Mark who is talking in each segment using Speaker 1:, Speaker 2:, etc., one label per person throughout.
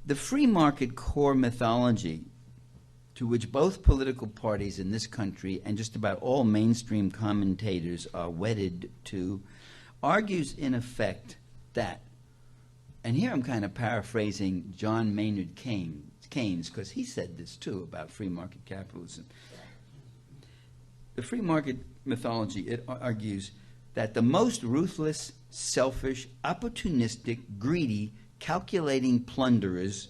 Speaker 1: The free market core mythology, to which both political parties in this country and just about all mainstream commentators are wedded to, argues in effect that, and here I'm kind of paraphrasing John Maynard Keynes, because he said this too about free market capitalism. The free market mythology, it argues that the most ruthless, selfish, opportunistic, greedy, calculating plunderers,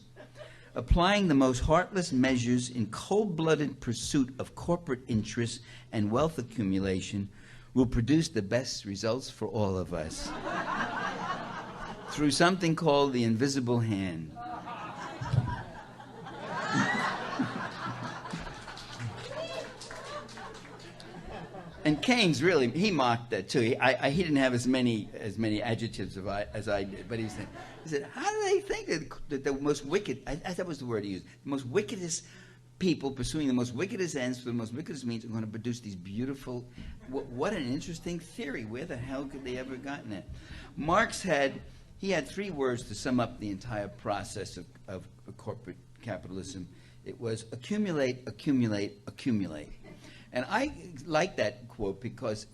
Speaker 1: applying the most heartless measures in cold-blooded pursuit of corporate interests and wealth accumulation, will produce the best results for all of us through something called the invisible hand. And Keynes really, he mocked that too. He didn't have as many adjectives as I did, but he said, how do they think that the most wicked, that was the word he used, the most wickedest people pursuing the most wickedest ends for the most wickedest means are going to produce these beautiful, what an interesting theory. Where the hell could they ever gotten that? Marx had 3 words to sum up the entire process of corporate capitalism. It was accumulate, accumulate, accumulate. And I like that quote because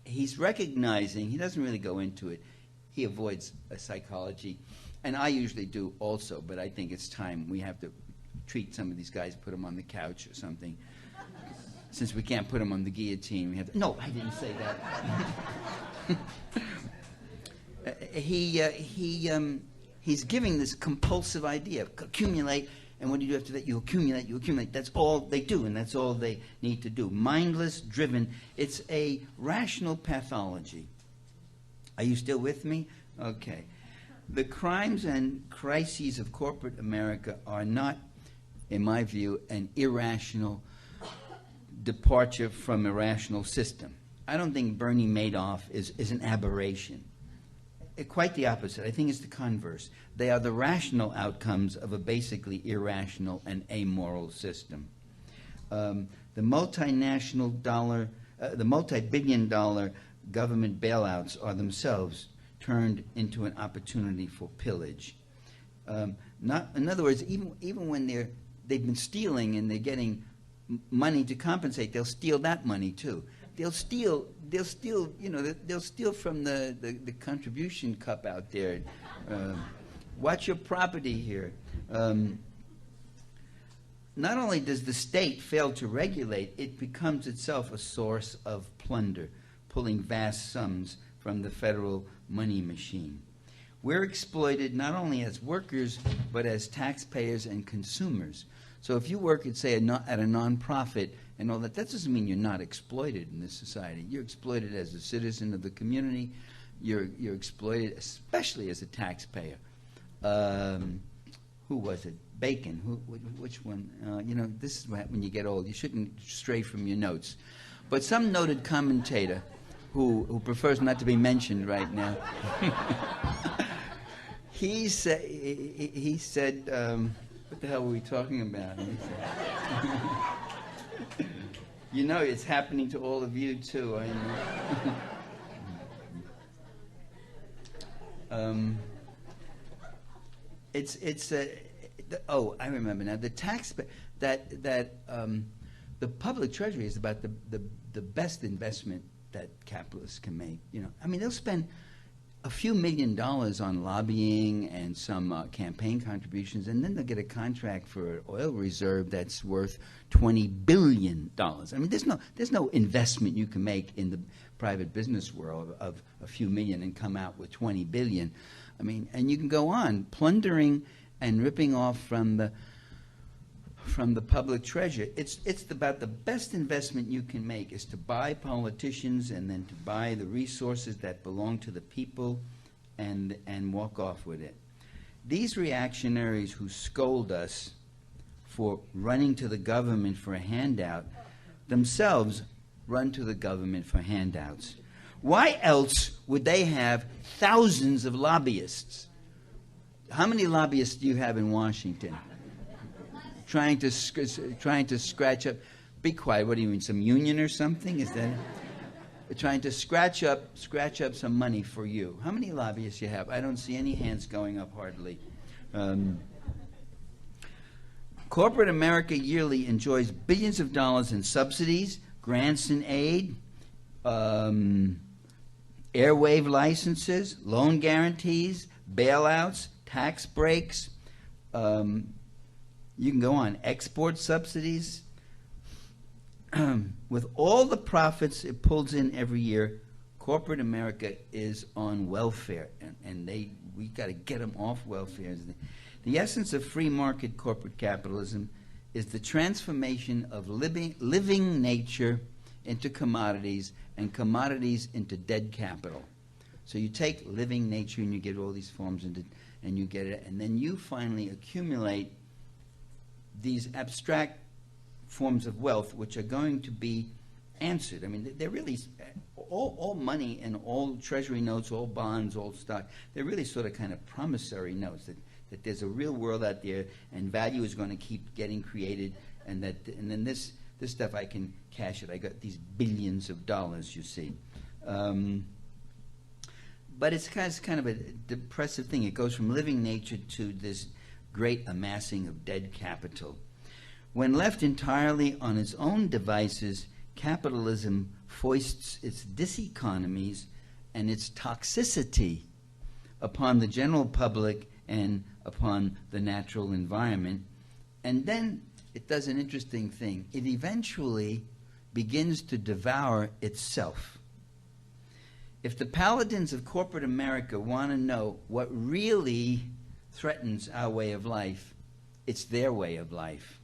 Speaker 1: he's recognizing, he doesn't really go into it, he avoids psychology, and I usually do also, but I think it's time we have to treat some of these guys, put them on the couch or something. Since we can't put them on the guillotine, we have to, no, I didn't say that. He's giving this compulsive idea of accumulate. And what do you do after that? You accumulate. That's all they do, and that's all they need to do. Mindless, driven. It's a rational pathology. Are you still with me? Okay. The crimes and crises of corporate America are not, in my view, an irrational departure from a rational system. I don't think Bernie Madoff is an aberration. Quite the opposite. I think it's the converse. They are the rational outcomes of a basically irrational and amoral system. The multi-billion dollar government bailouts are themselves turned into an opportunity for pillage. In other words, even when they've been stealing and they're getting money to compensate, they'll steal that money too. They'll steal from the contribution cup out there. Watch your property here. Not only does the state fail to regulate, it becomes itself a source of plunder, pulling vast sums from the federal money machine. We're exploited not only as workers, but as taxpayers and consumers. So if you work at, say, at a nonprofit and all that, that doesn't mean you're not exploited in this society. You're exploited as a citizen of the community. You're exploited, especially as a taxpayer. Who was it? Bacon. Which one? This is when you get old. You shouldn't stray from your notes. But some noted commentator who prefers not to be mentioned right now, he said, what the hell were we talking about? You know, it's happening to all of you too. I know. I remember now. The tax the public treasury is about the best investment that capitalists can make. I mean, they'll spend a few $1 million on lobbying and some campaign contributions, and then they'll get a contract for an oil reserve that's worth $20 billion. I mean, there's no investment you can make in the private business world of a few million and come out with $20 billion. I mean, and you can go on plundering and ripping off from the public treasure. It's about the best investment you can make is to buy politicians and then to buy the resources that belong to the people and walk off with it. These reactionaries who scold us for running to the government for a handout themselves run to the government for handouts. Why else would they have thousands of lobbyists? How many lobbyists do you have in Washington? Trying to scratch up. Be quiet. What do you mean? Some union or something? Is that? trying to scratch up some money for you. How many lobbyists you have? I don't see any hands going up hardly. Corporate America yearly enjoys billions of dollars in subsidies, grants and aid, airwave licenses, loan guarantees, bailouts, tax breaks. You can go on, export subsidies. With all the profits it pulls in every year, corporate America is on welfare, and we got to get them off welfare. The essence of free market corporate capitalism is the transformation of living nature into commodities and commodities into dead capital. So you take living nature and you get all these forms and you get it, and then you finally accumulate these abstract forms of wealth which are going to be answered. I mean, they're really, all money and all treasury notes, all bonds, all stock, they're really sort of kind of promissory notes that there's a real world out there and value is going to keep getting created, and then this stuff I can cash it. I got these billions of dollars, you see. But it's kind of a depressive thing. It goes from living nature to this great amassing of dead capital. When left entirely on its own devices, capitalism foists its diseconomies and its toxicity upon the general public and upon the natural environment. And then it does an interesting thing. It eventually begins to devour itself. If the paladins of corporate America want to know what really threatens our way of life, it's their way of life.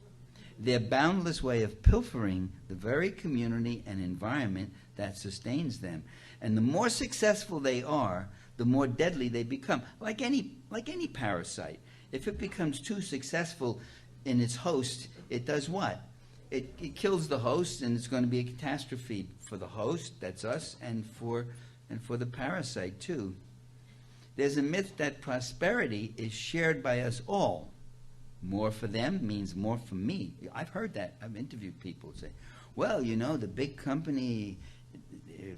Speaker 1: Their boundless way of pilfering the very community and environment that sustains them. And the more successful they are, the more deadly they become. Like any parasite. If it becomes too successful in its host, it does what? It kills the host, and it's going to be a catastrophe for the host, that's us, and for the parasite too. There's a myth that prosperity is shared by us all. More for them means more for me. I've heard that. I've interviewed people who say, well, you know, the big company, if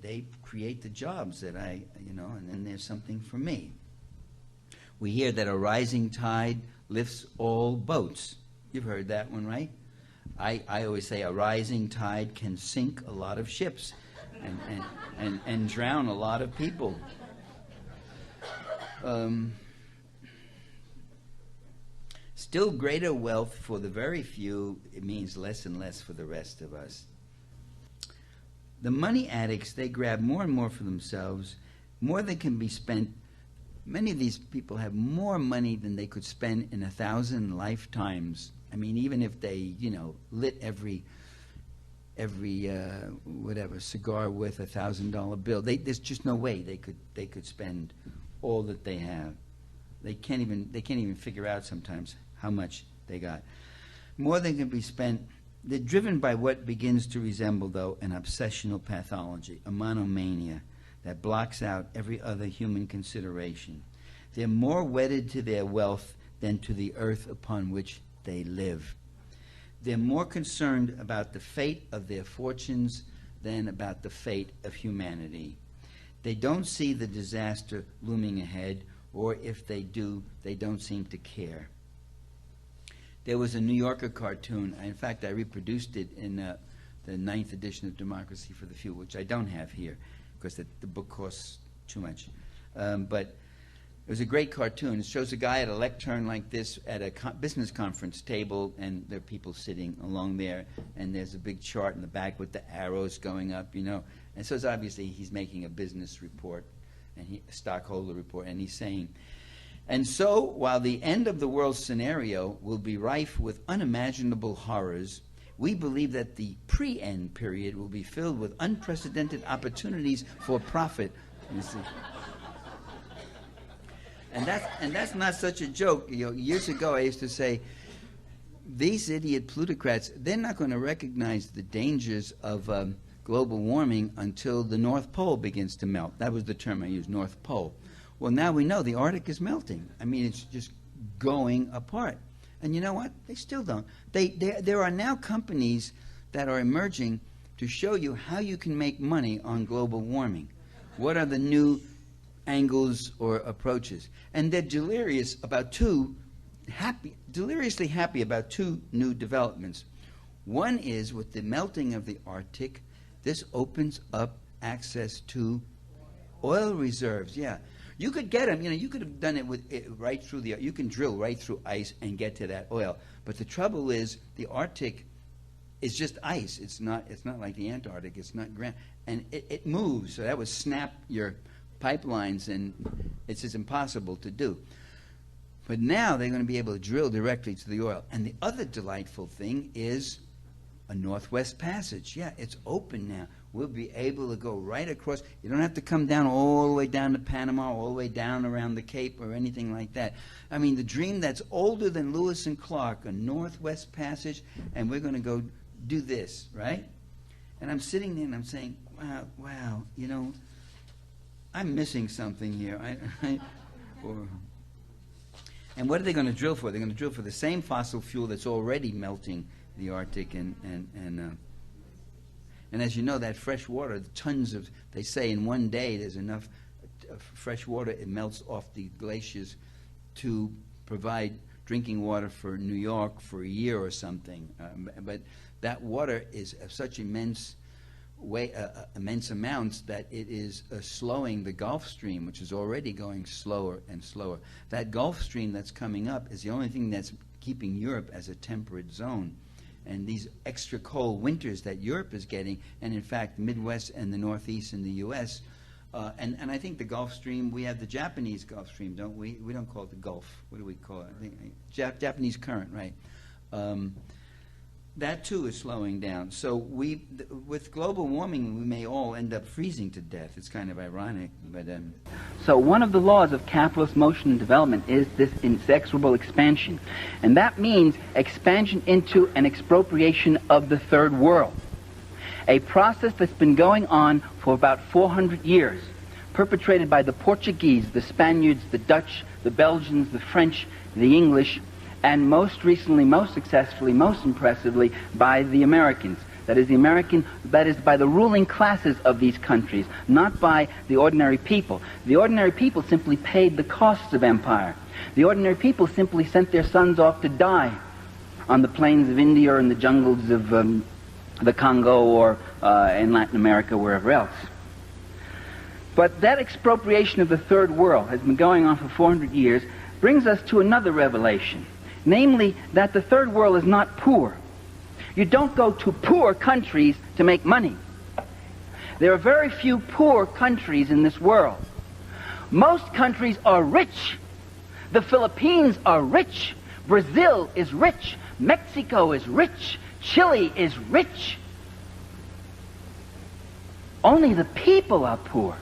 Speaker 1: they create the jobs that and then there's something for me. We hear that a rising tide lifts all boats. You've heard that one, right? I always say a rising tide can sink a lot of ships and drown a lot of people. Still greater wealth for the very few, it means less and less for the rest of us. The money addicts, they grab more and more for themselves, more than can be spent. Many of these people have more money than they could spend in 1,000 lifetimes. I mean, even if they, lit every cigar with $1,000 bill, there's just no way they could spend all that they have. They can't even figure out sometimes how much they got. More than can be spent. They're driven by what begins to resemble, though, an obsessional pathology, a monomania that blocks out every other human consideration. They're more wedded to their wealth than to the earth upon which they live. They're more concerned about the fate of their fortunes than about the fate of humanity. They don't see the disaster looming ahead, or if they do, they don't seem to care. There was a New Yorker cartoon. In fact, I reproduced it in the 9th edition of Democracy for the Few, which I don't have here because the book costs too much. But it was a great cartoon. It shows a guy at a lectern like this at a business conference table, and there are people sitting along there, and there's a big chart in the back with the arrows going up, And so it's obviously he's making a business report, and a stockholder report, and he's saying, and so, while the end of the world scenario will be rife with unimaginable horrors, we believe that the pre-end period will be filled with unprecedented opportunities for profit. You see. And that's not such a joke. Years ago, I used to say, these idiot plutocrats, they're not going to recognize the dangers of global warming until the North Pole begins to melt. That was the term I used, North Pole. Well, now we know the Arctic is melting. I mean, it's just going apart. And you know what? They still don't. There are now companies that are emerging to show you how you can make money on global warming. What are the new angles or approaches? And they're deliriously happy about two new developments. One is with the melting of the Arctic, this opens up access to oil reserves. Yeah, you could get them. You know, you could have done it with right through the. You can drill right through ice and get to that oil. But the trouble is, the Arctic is just ice. It's not like the Antarctic. It's not ground, and it moves. So that would snap your pipelines, and it's just impossible to do. But now they're going to be able to drill directly to the oil. And the other delightful thing is a Northwest Passage. Yeah, it's open now. We'll be able to go right across. You don't have to come down all the way down to Panama, all the way down around the Cape or anything like that. I mean, the dream that's older than Lewis and Clark, a Northwest Passage, and we're going to go do this, right? And I'm sitting there and I'm saying, wow, you know, I'm missing something here. And what are they going to drill for? They're going to drill for the same fossil fuel that's already melting the Arctic, and as you know, that fresh water, tons of, they say in one day there's enough fresh water, it melts off the glaciers to provide drinking water for New York for a year or something. But that water is of such immense amounts that it is slowing the Gulf Stream, which is already going slower and slower. That Gulf Stream that's coming up is the only thing that's keeping Europe as a temperate zone. And these extra cold winters that Europe is getting, and in fact Midwest and the Northeast in the U.S., and I think the Gulf Stream, we have the Japanese Gulf Stream, don't we? We don't call it the Gulf. What do we call it? I think, Japanese current, right? That too is slowing down. So with global warming, we may all end up freezing to death. It's kind of ironic, but.
Speaker 2: So one of the laws of capitalist motion and development is this inexorable expansion, and that means expansion into an expropriation of the third world, a process that's been going on for about 400 years, perpetrated by the Portuguese, the Spaniards, the Dutch, the Belgians, the French, the English, and most recently, most successfully, most impressively, by the Americans. That is by the ruling classes of these countries, not by the ordinary people. The ordinary people simply paid the costs of empire. The ordinary people simply sent their sons off to die on the plains of India or in the jungles of the Congo or in Latin America, wherever else. But that expropriation of the third world has been going on for 400 years, brings us to another revelation. Namely, that the third world is not poor. You don't go to poor countries to make money. There are very few poor countries in this world. Most countries are rich. The Philippines are rich. Brazil is rich. Mexico is rich. Chile is rich. Only the people are poor.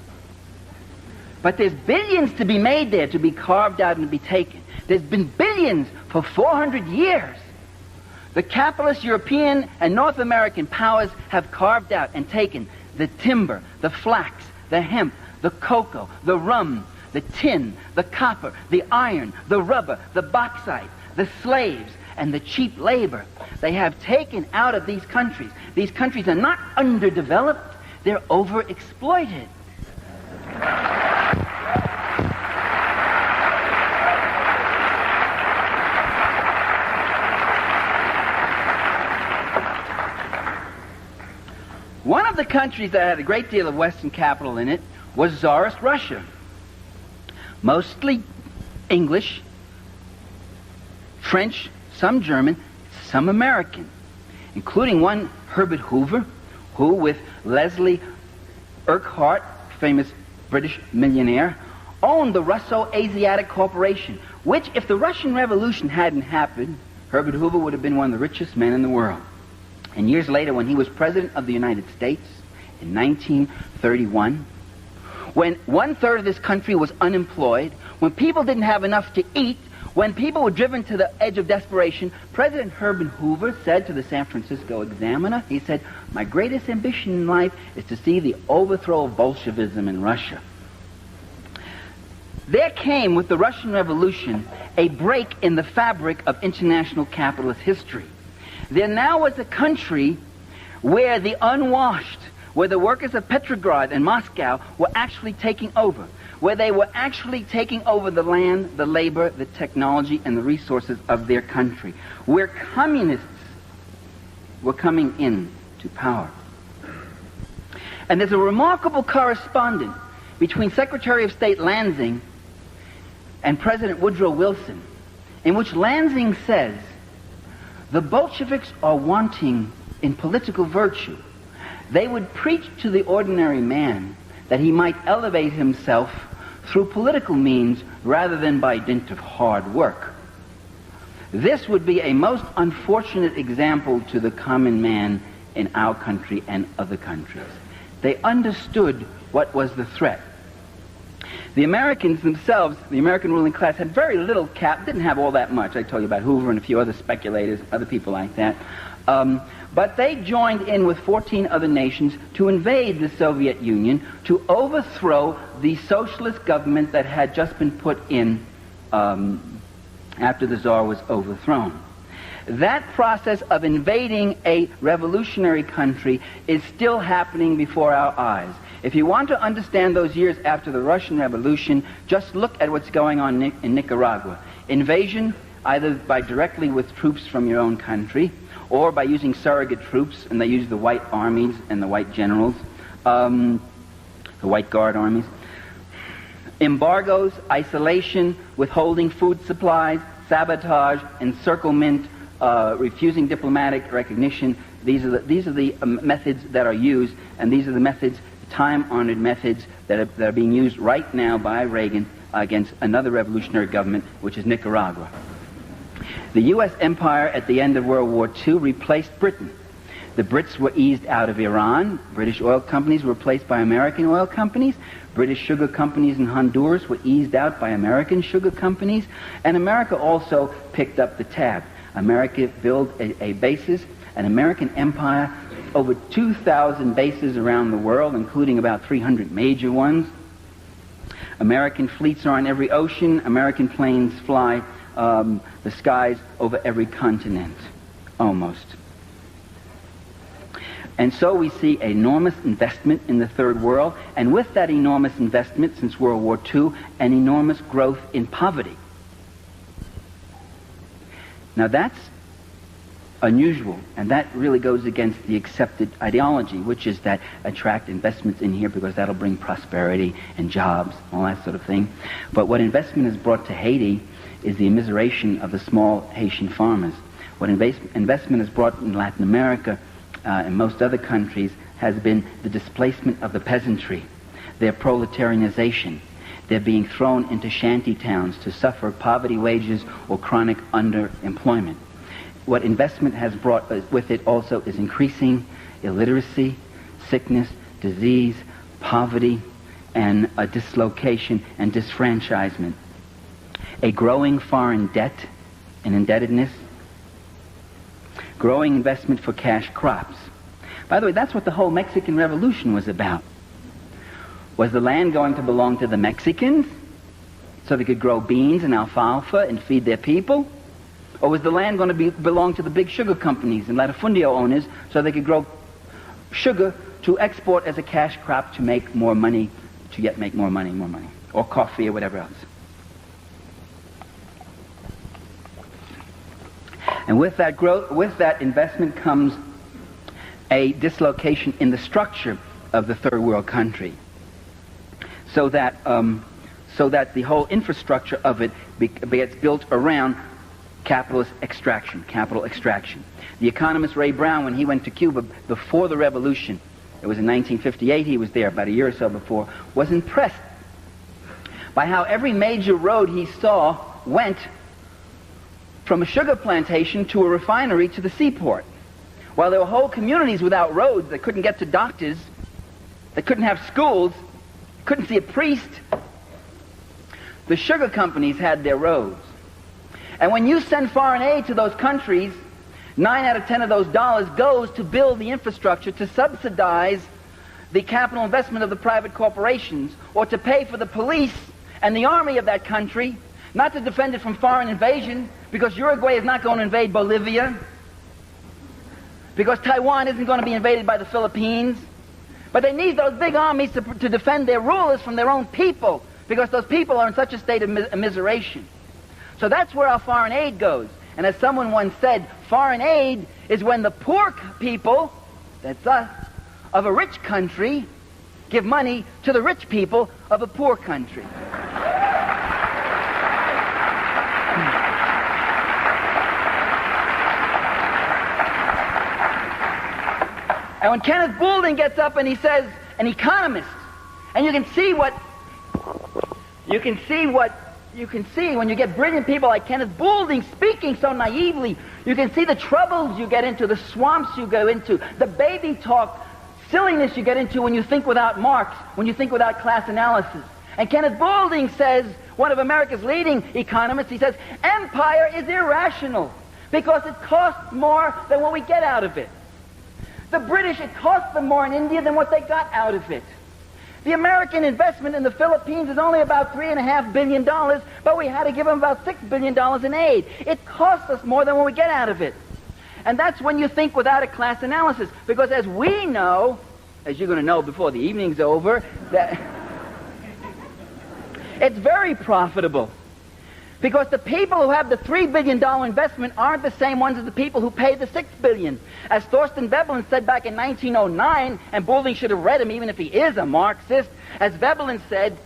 Speaker 2: But there's billions to be made there, to be carved out and to be taken. There's been billions for 400 years. The capitalist European and North American powers have carved out and taken the timber, the flax, the hemp, the cocoa, the rum, the tin, the copper, the iron, the rubber, the bauxite, the slaves, and the cheap labor. They have taken out of these countries. These countries are not underdeveloped, they're overexploited. One of the countries that had a great deal of Western capital in it was Tsarist Russia. Mostly English, French, some German, some American, including one Herbert Hoover, who with Leslie Urquhart, famous British millionaire, owned the Russo-Asiatic Corporation, which, if the Russian Revolution hadn't happened, Herbert Hoover would have been one of the richest men in the world. And years later, when he was President of the United States, in 1931, when 1/3 of this country was unemployed, when people didn't have enough to eat, when people were driven to the edge of desperation, President Herbert Hoover said to the San Francisco Examiner, he said, "My greatest ambition in life is to see the overthrow of Bolshevism in Russia." There came, with the Russian Revolution, a break in the fabric of international capitalist history. There now was a country where the unwashed, where the workers of Petrograd and Moscow were actually taking over, where they were actually taking over the land, the labor, the technology, and the resources of their country, where communists were coming in to power. And there's a remarkable correspondence between Secretary of State Lansing and President Woodrow Wilson, in which Lansing says, the Bolsheviks are wanting in political virtue. They would preach to the ordinary man that he might elevate himself through political means rather than by dint of hard work. This would be a most unfortunate example to the common man in our country and other countries. They understood what was the threat. The Americans themselves, the American ruling class, had very little didn't have all that much. I told you about Hoover and a few other speculators, other people like that. But they joined in with 14 other nations to invade the Soviet Union, to overthrow the socialist government that had just been put in after the Tsar was overthrown. That process of invading a revolutionary country is still happening before our eyes. If you want to understand those years after the Russian Revolution, just look at what's going on in Nicaragua. Invasion, either by directly with troops from your own country, or by using surrogate troops, and they use the white armies and the white generals, the white guard armies. Embargoes, isolation, withholding food supplies, sabotage, encirclement, refusing diplomatic recognition. These are the methods that are used, and these are the methods, time-honored methods that are being used right now by Reagan against another revolutionary government, which is Nicaragua. The U.S. empire at the end of World War II replaced Britain. The Brits were eased out of Iran. British oil companies were replaced by American oil companies. British sugar companies in Honduras were eased out by American sugar companies. And America also picked up the tab. America built a bases, an American empire, over 2,000 bases around the world, including about 300 major ones. American fleets are on every ocean. American planes fly the skies over every continent, almost. And so we see enormous investment in the third world, and with that enormous investment since World War II, an enormous growth in poverty. Now that's unusual, and that really goes against the accepted ideology, which is that attract investments in here because that'll bring prosperity and jobs, all that sort of thing. But what investment has brought to Haiti is the immiseration of the small Haitian farmers. What investment has brought in Latin America and most other countries has been the displacement of the peasantry, their proletarianization. They're being thrown into shanty towns to suffer poverty wages or chronic underemployment. What investment has brought with it also is increasing illiteracy, sickness, disease, poverty, and a dislocation and disfranchisement. A growing foreign debt and indebtedness, growing investment for cash crops. By the way, that's what the whole Mexican Revolution was about. Was the land going to belong to the Mexicans so they could grow beans and alfalfa and feed their people? Or was the land going to belong to the big sugar companies and latifundio owners so they could grow sugar to export as a cash crop to make more money, to make more money, or coffee or whatever else? And with that growth, with that investment comes a dislocation in the structure of the third world country, so that the whole infrastructure of it gets built around capitalist extraction, capital extraction. The economist Ray Brown, when he went to Cuba before the revolution, it was in 1958, he was there about a year or so before, was impressed by how every major road he saw went from a sugar plantation to a refinery to the seaport. While there were whole communities without roads, that couldn't get to doctors, that couldn't have schools, couldn't see a priest, the sugar companies had their roads. And when you send foreign aid to those countries, 9 out of 10 of those dollars goes to build the infrastructure, to subsidize the capital investment of the private corporations, or to pay for the police and the army of that country, not to defend it from foreign invasion, because Uruguay is not going to invade Bolivia. because Taiwan isn't going to be invaded by the Philippines. But they need those big armies to defend their rulers from their own people, because those people are in such a state of immiseration. So that's where our foreign aid goes. And as someone once said, foreign aid is when the poor people, that's us, of a rich country, give money to the rich people of a poor country. And when Kenneth Boulding gets up and he says, an economist, and you can see when you get brilliant people like Kenneth Boulding speaking so naively, you can see the troubles you get into, the swamps you go into, the baby talk, silliness you get into when you think without Marx, when you think without class analysis. And Kenneth Boulding says, one of America's leading economists, he says, empire is irrational because it costs more than what we get out of it. The British, it cost them more in India than what they got out of it. The American investment in the Philippines is only about $3.5 billion, but we had to give them about $6 billion in aid. It costs us more than what we get out of it. And that's when you think without a class analysis, because as we know, as you're going to know before the evening's over, that it's very profitable. Because the people who have the $3 billion investment aren't the same ones as the people who paid the $6 billion. As Thorsten Veblen said back in 1909, and Boulding should have read him even if he is a Marxist, as Veblen said,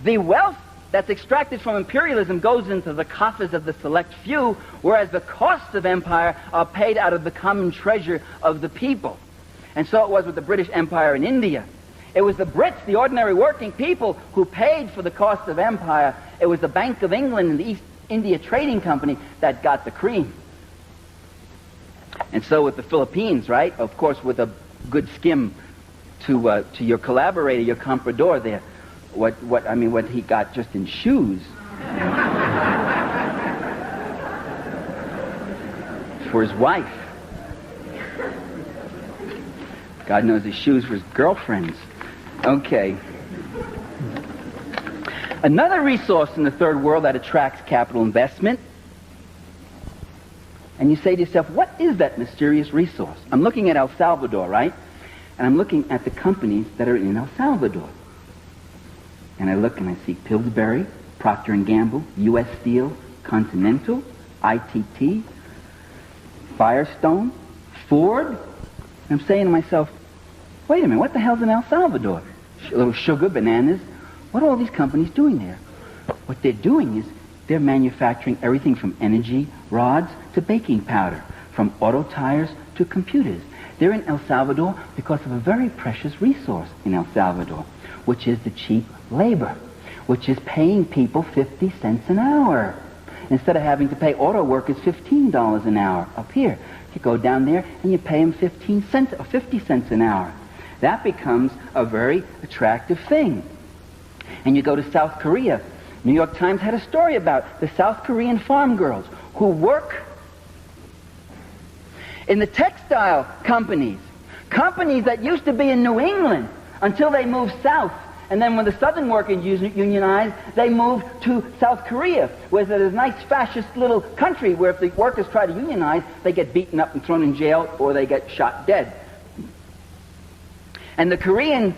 Speaker 2: the wealth that's extracted from imperialism goes into the coffers of the select few, whereas the costs of empire are paid out of the common treasure of the people. And so it was with the British Empire in India. It was the Brits, the ordinary working people, who paid for the cost of empire. It was the Bank of England and the East India Trading Company that got the cream. And so with the Philippines, right, of course with a good skim to your collaborator, your comprador there, what he got just in shoes for his wife. God knows his shoes for his girlfriends. Okay. Another resource in the third world that attracts capital investment, and you say to yourself, what is that mysterious resource? I'm looking at El Salvador, right? And I'm looking at the companies that are in El Salvador. And I look and I see Pillsbury, Procter & Gamble, U.S. Steel, Continental, ITT, Firestone, Ford. And I'm saying to myself, wait a minute, what the hell's in El Salvador? A little sugar, bananas. What are all these companies doing there? What they're doing is they're manufacturing everything from energy rods to baking powder, from auto tires to computers. They're in El Salvador because of a very precious resource in El Salvador, which is the cheap labor, which is paying people 50 cents an hour. Instead of having to pay auto workers $15 an hour up here, you go down there and you pay them 15 cents or 50 cents an hour. That becomes a very attractive thing. And you go to South Korea. New York Times had a story about the South Korean farm girls who work in the textile companies that used to be in New England until they moved south. And then when the Southern workers unionized, they moved to South Korea, where there's a nice fascist little country where if the workers try to unionize, they get beaten up and thrown in jail or they get shot dead. And the Korean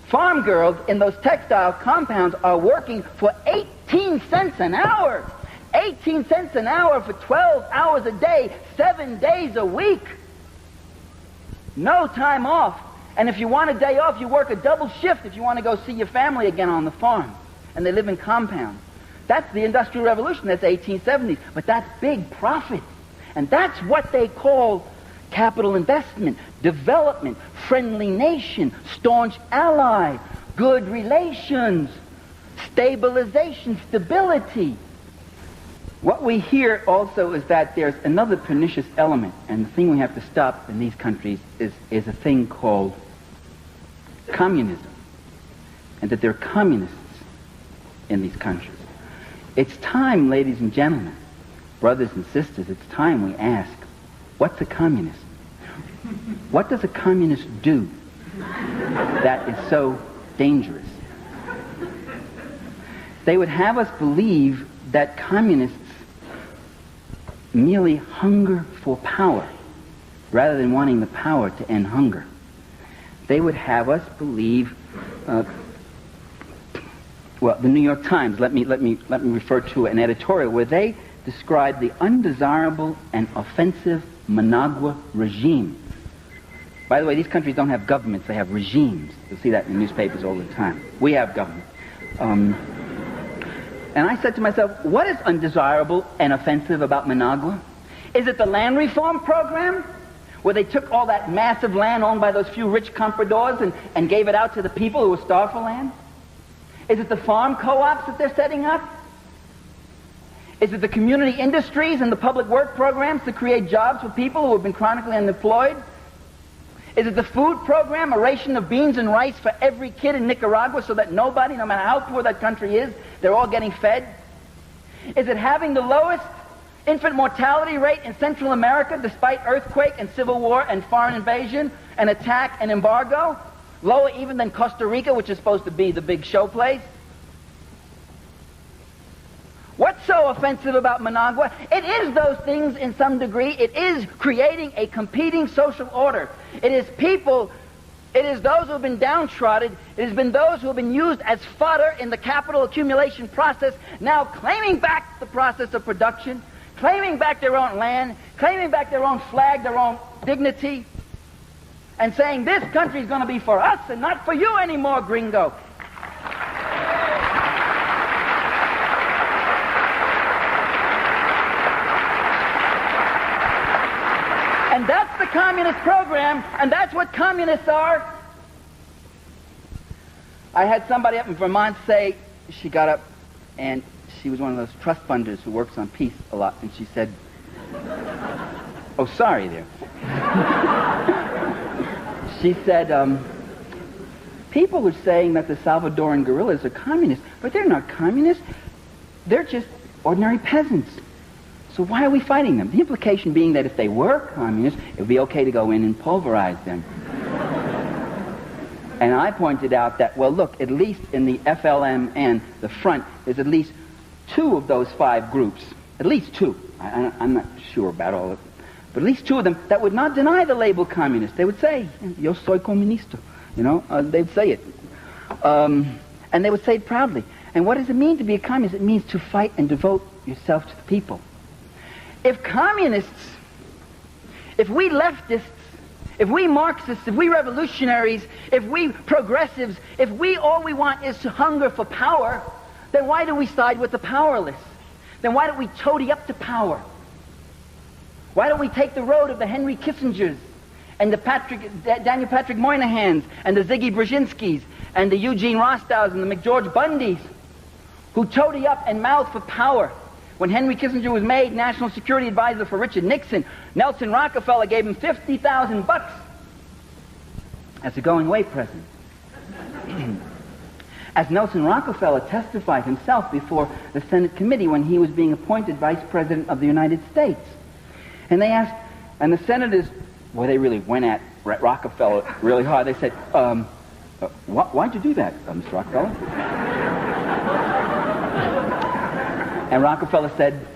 Speaker 2: farm girls in those textile compounds are working for 18 cents an hour. 18 cents an hour for 12 hours a day, 7 days a week. No time off. And if you want a day off, you work a double shift if you want to go see your family again on the farm. And they live in compounds. That's the Industrial Revolution. That's 1870s. But that's big profit. And that's what they call capital investment, development, friendly nation, staunch ally, good relations, stabilization, stability. What we hear also is that there's another pernicious element, and the thing we have to stop in these countries is a thing called communism, and that there are communists in these countries. It's time, ladies and gentlemen, brothers and sisters, it's time we ask, what's a communist? What does a communist do that is so dangerous? They would have us believe that communists merely hunger for power, rather than wanting the power to end hunger. They would have us believe, well, the New York Times, let me refer to an editorial where they describe the undesirable and offensive Managua regime. By the way, these countries don't have governments, they have regimes. You'll see that in the newspapers all the time. We have government. And I said to myself, what is undesirable and offensive about Managua? Is it the land reform program, where they took all that massive land owned by those few rich compradors and gave it out to the people who were starved for land? Is it the farm co-ops that they're setting up? Is it the community industries and the public work programs to create jobs for people who have been chronically unemployed? Is it the food program, a ration of beans and rice for every kid in Nicaragua so that nobody, no matter how poor that country is, they're all getting fed? Is it having the lowest infant mortality rate in Central America despite earthquake and civil war and foreign invasion and attack and embargo? Lower even than Costa Rica, which is supposed to be the big show place? What's so offensive about Managua? It is those things in some degree. It is creating a competing social order. It is people, it is those who have been downtrodden, it has been those who have been used as fodder in the capital accumulation process, now claiming back the process of production, claiming back their own land, claiming back their own flag, their own dignity, and saying this country is going to be for us and not for you anymore, gringo. And that's the communist program, and that's what communists are. I had somebody up in Vermont say, she got up, and she was one of those trust funders who works on peace a lot, and she said, oh, sorry there. She said, people are saying that the Salvadoran guerrillas are communists, but they're not communists. They're just ordinary peasants. So why are we fighting them? The implication being that if they were communists, it would be okay to go in and pulverize them. And I pointed out that, well, look, at least in the FLM and the Front, there's at least two of those five groups, at least two, I'm not sure about all of them, but at least two of them that would not deny the label communist. They would say, yo soy comunista, you know, they'd say it. And they would say it proudly. And what does it mean to be a communist? It means to fight and devote yourself to the people. If communists, if we leftists, if we Marxists, if we revolutionaries, if we progressives, if we all we want is to hunger for power, then why do we side with the powerless? Then why don't we toady up to power? Why don't we take the road of the Henry Kissingers and the Daniel Patrick Moynahans and the Ziggy Brzezinskis and the Eugene Rostows and the McGeorge Bundys who toady up and mouth for power? When Henry Kissinger was made National Security Advisor for Richard Nixon, Nelson Rockefeller gave him $50,000 as a going-away present. As Nelson Rockefeller testified himself before the Senate committee when he was being appointed Vice President of the United States. And they asked, and the senators, well, they really went at Rockefeller really hard. They said, why'd you do that, Mr. Rockefeller? And Rockefeller said,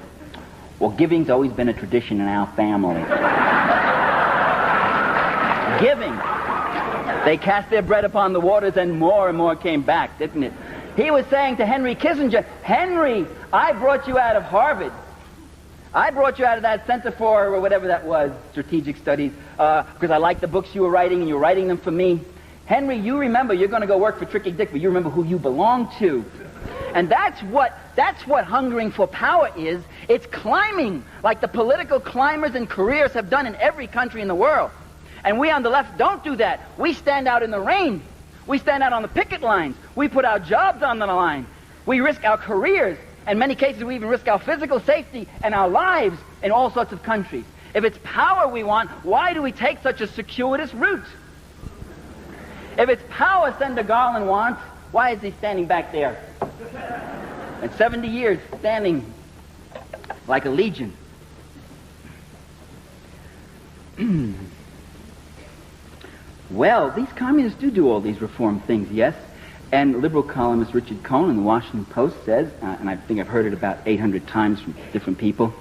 Speaker 2: well, giving's always been a tradition in our family. Giving. They cast their bread upon the waters and more came back, didn't it? He was saying to Henry Kissinger, Henry, I brought you out of Harvard. I brought you out of that Center for, or whatever that was, Strategic Studies, because I liked the books you were writing and you were writing them for me. Henry, you remember you're going to go work for Tricky Dick, but you remember who you belong to. And that's what hungering for power is. It's climbing, like the political climbers and careers have done in every country in the world. And we on the left don't do that. We stand out in the rain. We stand out on the picket lines. We put our jobs on the line. We risk our careers. In many cases, we even risk our physical safety and our lives in all sorts of countries. If it's power we want, why do we take such a circuitous route? If it's power Senator Garland wants, why is he standing back there? And 70 years standing like a legion. Well, these communists do all these reform things, yes. And liberal columnist Richard Cohen in the Washington Post says, and I think I've heard it about 800 times from different people,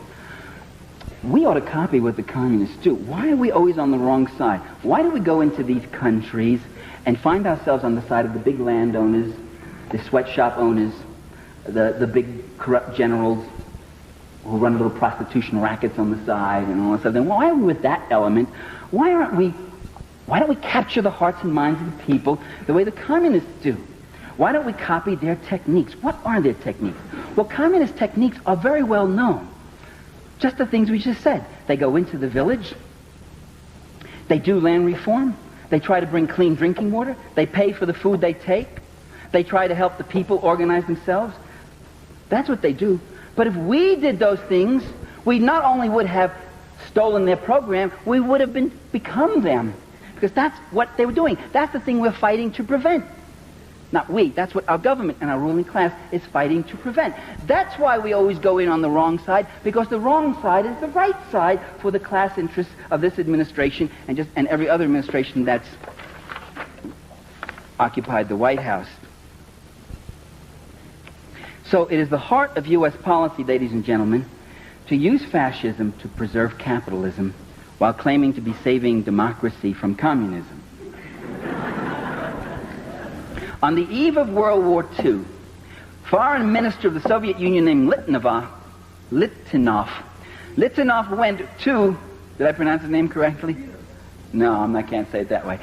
Speaker 2: we ought to copy what the communists do. Why are we always on the wrong side? Why do we go into these countries and find ourselves on the side of the big landowners, the sweatshop owners, the big corrupt generals who run little prostitution rackets on the side and all that stuff? Then why are we with that element? Why don't we capture the hearts and minds of the people the way the communists do? Why don't we copy their techniques? What are their techniques? Well, communist techniques are very well known. Just the things we just said. They go into the village. They do land reform. They try to bring clean drinking water. They pay for the food they take. They try to help the people organize themselves. That's what they do. But if we did those things, we not only would have stolen their program, we would have become them. Because that's what they were doing. That's the thing we're fighting to prevent. Not we. That's what our government and our ruling class is fighting to prevent. That's why we always go in on the wrong side, because the wrong side is the right side for the class interests of this administration and every other administration that's occupied the White House. So it is the heart of U.S. policy, ladies and gentlemen, to use fascism to preserve capitalism while claiming to be saving democracy from communism. On the eve of World War II, foreign minister of the Soviet Union named Litanov went to, did I pronounce his name correctly? No, I can't say it that way.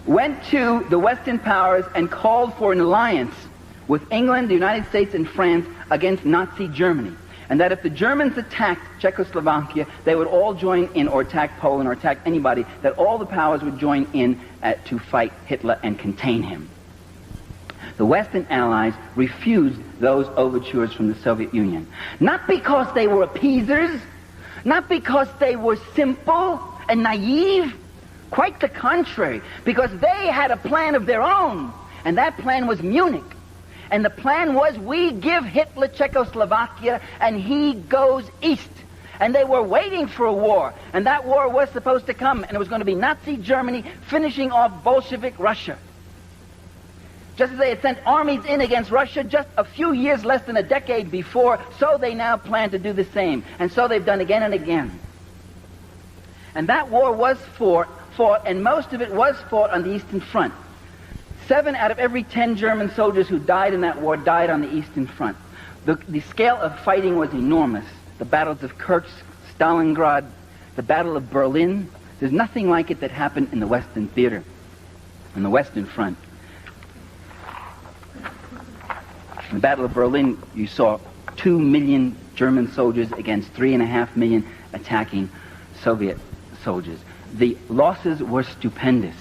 Speaker 2: Went to the Western powers and called for an alliance with England, the United States, and France against Nazi Germany. And that if the Germans attacked Czechoslovakia, they would all join in, or attack Poland, or attack anybody, that all the powers would join in to fight Hitler and contain him. The Western Allies refused those overtures from the Soviet Union. Not because they were appeasers, not because they were simple and naive, quite the contrary, because they had a plan of their own, and that plan was Munich. And the plan was, we give Hitler Czechoslovakia and he goes east. And they were waiting for a war. And that war was supposed to come. And it was going to be Nazi Germany finishing off Bolshevik Russia. Just as they had sent armies in against Russia just a few years, less than a decade before, so they now plan to do the same. And so they've done again and again. And that war was fought, and most of it was fought on the Eastern Front. 7 out of every 10 German soldiers who died in that war died on the Eastern Front. The scale of fighting was enormous. The battles of Kursk, Stalingrad, the Battle of Berlin. There's nothing like it that happened in the Western theater, on the Western Front. In the Battle of Berlin, you saw 2 million German soldiers against 3.5 million attacking Soviet soldiers. The losses were stupendous.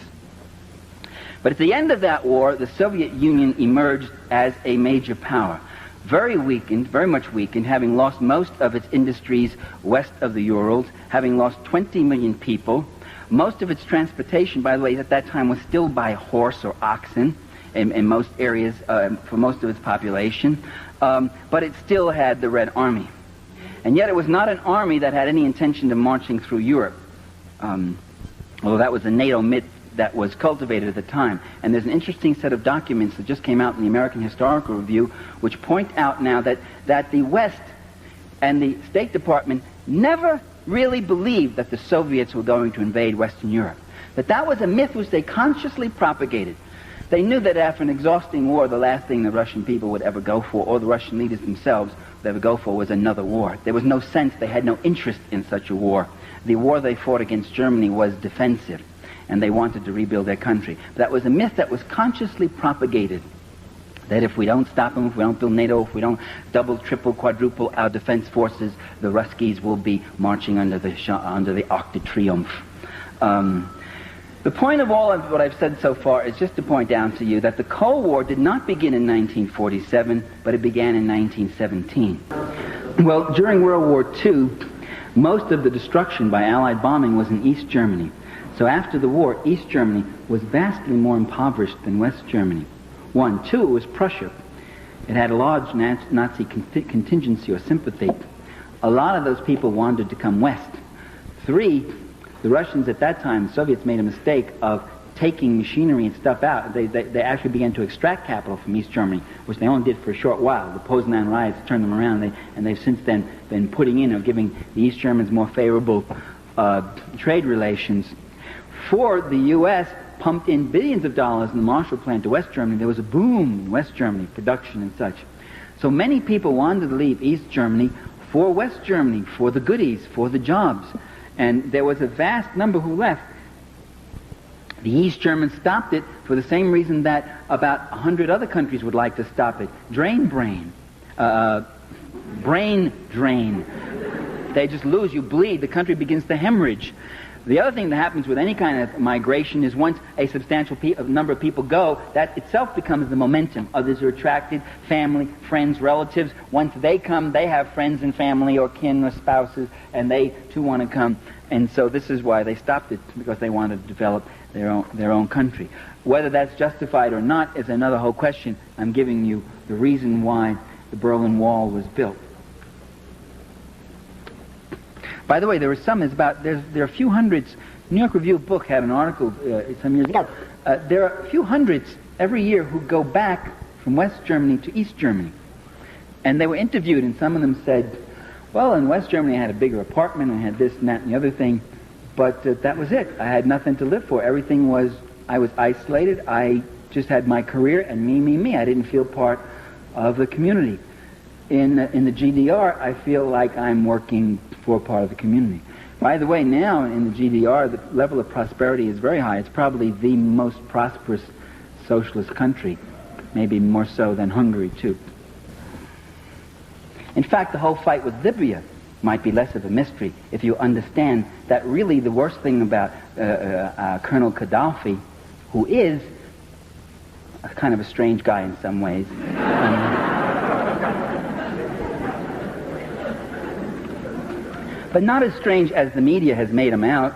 Speaker 2: But at the end of that war, the Soviet Union emerged as a major power. Very weakened, very much weakened, having lost most of its industries west of the Urals, having lost 20 million people. Most of its transportation, by the way, at that time was still by horse or oxen in most areas, for most of its population. But it still had the Red Army. And yet it was not an army that had any intention of marching through Europe. Although that was a NATO myth that was cultivated at the time. And there's an interesting set of documents that just came out in the American Historical Review which point out now that the West and the State Department never really believed that the Soviets were going to invade Western Europe. That was a myth which they consciously propagated. They knew that after an exhausting war, the last thing the Russian people would ever go for, or the Russian leaders themselves would ever go for, was another war. There was no sense, they had no interest in such a war. The war they fought against Germany was defensive, and they wanted to rebuild their country. That was a myth that was consciously propagated, that if we don't stop them, if we don't build NATO, if we don't double, triple, quadruple our defense forces, the Ruskies will be marching under the Arc de Triomphe. The point of all of what I've said so far is just to point out to you that the Cold War did not begin in 1947, but it began in 1917. Well, during World War II, most of the destruction by Allied bombing was in East Germany. So after the war, East Germany was vastly more impoverished than West Germany. 1. 2, it was Prussia. It had a large Nazi contingency or sympathy. A lot of those people wanted to come west. 3, the Russians at that time, the Soviets, made a mistake of taking machinery and stuff out. They actually began to extract capital from East Germany, which they only did for a short while. The Poznan riots turned them around, and they've since then been putting in or giving the East Germans more favorable trade relations. For the U.S., pumped in billions of dollars in the Marshall Plan to West Germany. There was a boom in West Germany, production and such. So many people wanted to leave East Germany for West Germany, for the goodies, for the jobs. And there was a vast number who left. The East Germans stopped it for the same reason that about 100 other countries would like to stop it. Brain drain. They just lose, you bleed, the country begins to hemorrhage. The other thing that happens with any kind of migration is once a substantial number of people go, that itself becomes the momentum. Others are attracted, family, friends, relatives. Once they come, they have friends and family or kin or spouses, and they too want to come. And so this is why they stopped it, because they wanted to develop their own country. Whether that's justified or not is another whole question. I'm giving you the reason why the Berlin Wall was built. By the way, there are a few hundreds. New York Review of Book had an article some years ago. There are a few hundreds every year who go back from West Germany to East Germany. And they were interviewed, and some of them said, well, in West Germany I had a bigger apartment, I had this and that and the other thing, but that was it. I had nothing to live for. Everything was, I was isolated. I just had my career and me. I didn't feel part of the community. In the GDR, I feel like I'm working for part of the community. By the way, now in the GDR, the level of prosperity is very high. It's probably the most prosperous socialist country, maybe more so than Hungary, too. In fact, the whole fight with Libya might be less of a mystery if you understand that really the worst thing about Colonel Gaddafi, who is a kind of a strange guy in some ways, but not as strange as the media has made him out.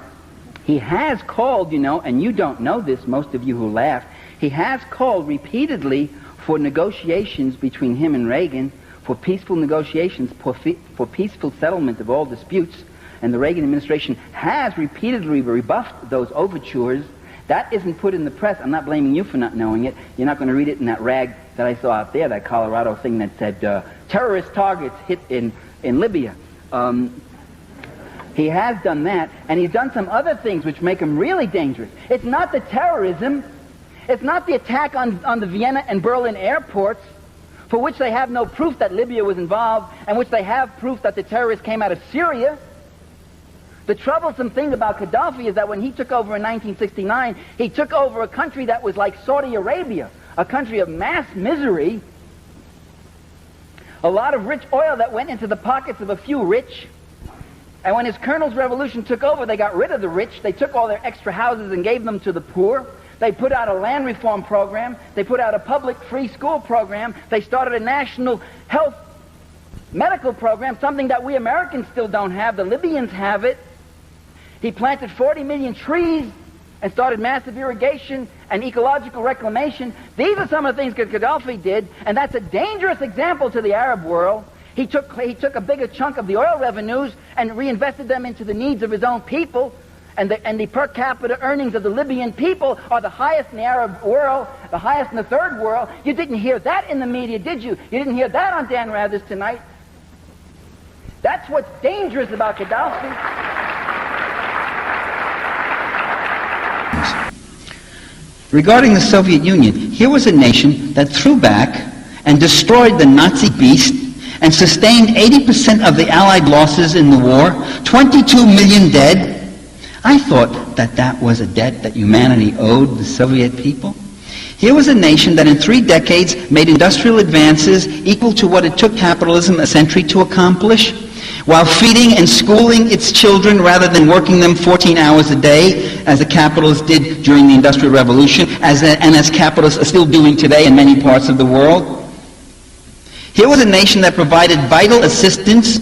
Speaker 2: He has called, and you don't know this, most of you who laugh, he has called repeatedly for negotiations between him and Reagan, for peaceful negotiations, for peaceful settlement of all disputes, and the Reagan administration has repeatedly rebuffed those overtures. That isn't put in the press. I'm not blaming you for not knowing it. You're not going to read it in that rag that I saw out there, that Colorado thing that said, terrorist targets hit in Libya. He has done that, and he's done some other things which make him really dangerous. It's not the terrorism, it's not the attack on the Vienna and Berlin airports, for which they have no proof that Libya was involved, and which they have proof that the terrorists came out of Syria. The troublesome thing about Gaddafi is that when he took over in 1969, he took over a country that was like Saudi Arabia, a country of mass misery, a lot of rich oil that went into the pockets of a few rich. And when his colonel's revolution took over, they got rid of the rich. They took all their extra houses and gave them to the poor. They put out a land reform program. They put out a public free school program. They started a national health medical program, something that we Americans still don't have. The Libyans have it. He planted 40 million trees and started massive irrigation and ecological reclamation. These are some of the things that Gaddafi did, and that's a dangerous example to the Arab world. He took a bigger chunk of the oil revenues and reinvested them into the needs of his own people, and the per capita earnings of the Libyan people are the highest in the Arab world, the highest in the third world. You didn't hear that in the media, did you? You didn't hear that on Dan Rather's Tonight. That's what's dangerous about Gaddafi.
Speaker 1: Regarding the Soviet Union, here was a nation that threw back and destroyed the Nazi beast and sustained 80% of the Allied losses in the war, 22 million dead. I thought that was a debt that humanity owed the Soviet people. Here was a nation that in 3 decades made industrial advances equal to what it took capitalism a century to accomplish, while feeding and schooling its children rather than working them 14 hours a day, as the capitalists did during the Industrial Revolution, and as capitalists are still doing today in many parts of the world. Here was a nation that provided vital assistance,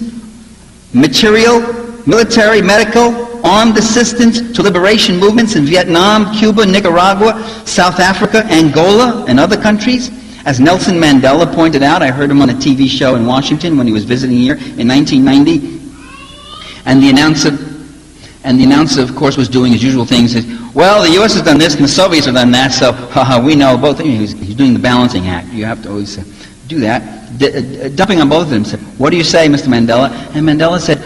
Speaker 1: material, military, medical, armed assistance to liberation movements in Vietnam, Cuba, Nicaragua, South Africa, Angola, and other countries. As Nelson Mandela pointed out, I heard him on a TV show in Washington when he was visiting here in 1990, and the And the announcer, of course, was doing his usual thing. He says, well, the U.S. has done this and the Soviets have done that, so we know both. He's doing the balancing act. You have to always do that. Dumping on both of them. Said, what do you say, Mr. Mandela? And Mandela said,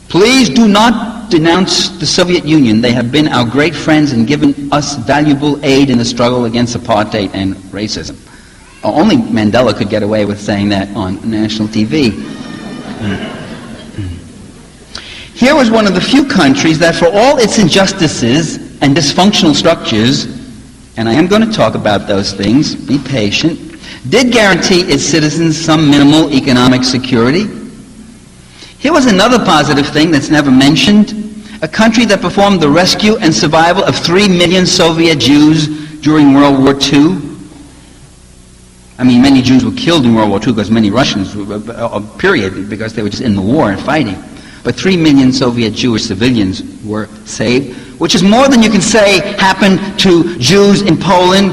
Speaker 1: please do not denounce the Soviet Union. They have been our great friends and given us valuable aid in the struggle against apartheid and racism. Only Mandela could get away with saying that on national TV. Here was one of the few countries that, for all its injustices and dysfunctional structures, and I am going to talk about those things, be patient, did guarantee its citizens some minimal economic security. Here was another positive thing that's never mentioned, a country that performed the rescue and survival of 3 million Soviet Jews during World War II. I mean, many Jews were killed in World War II because many Russians, period, because they were just in the war and fighting. But 3 million Soviet Jewish civilians were saved, which is more than you can say happened to Jews in Poland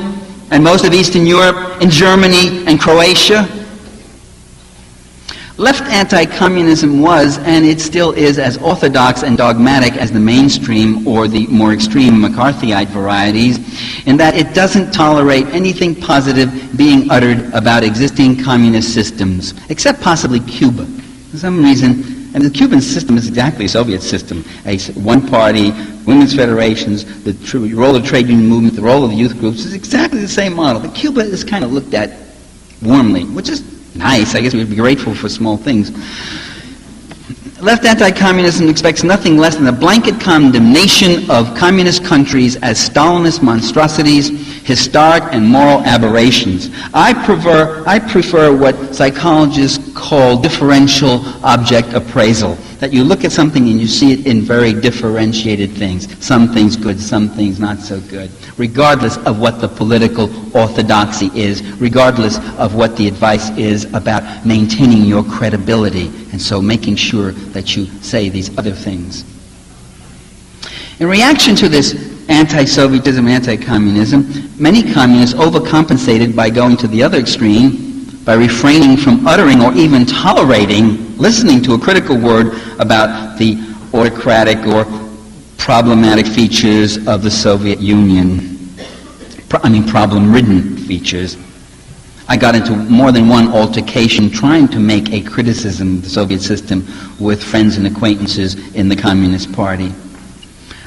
Speaker 1: and most of Eastern Europe, in Germany and Croatia. Left anti-communism was, and it still is, as orthodox and dogmatic as the mainstream or the more extreme McCarthyite varieties, in that it doesn't tolerate anything positive being uttered about existing communist systems, except possibly Cuba. For some reason, and the Cuban system is exactly a Soviet system, a one-party, women's federations, the role of the trade union movement, the role of the youth groups is exactly the same model. But Cuba is kind of looked at warmly, which is nice. I guess we'd be grateful for small things. Left anti-communism expects nothing less than a blanket condemnation of communist countries as Stalinist monstrosities, historic and moral aberrations. I prefer what psychologists call differential object appraisal, that you look at something and you see it in very differentiated things. Some things good, some things not so good, regardless of what the political orthodoxy is, regardless of what the advice is about maintaining your credibility, and so making sure that you say these other things. In reaction to this anti-Sovietism, anti-communism, many communists overcompensated by going to the other extreme, by refraining from uttering or even tolerating, listening to a critical word about the autocratic or problematic features of the Soviet Union. Problem-ridden features. I got into more than one altercation trying to make a criticism of the Soviet system with friends and acquaintances in the Communist Party.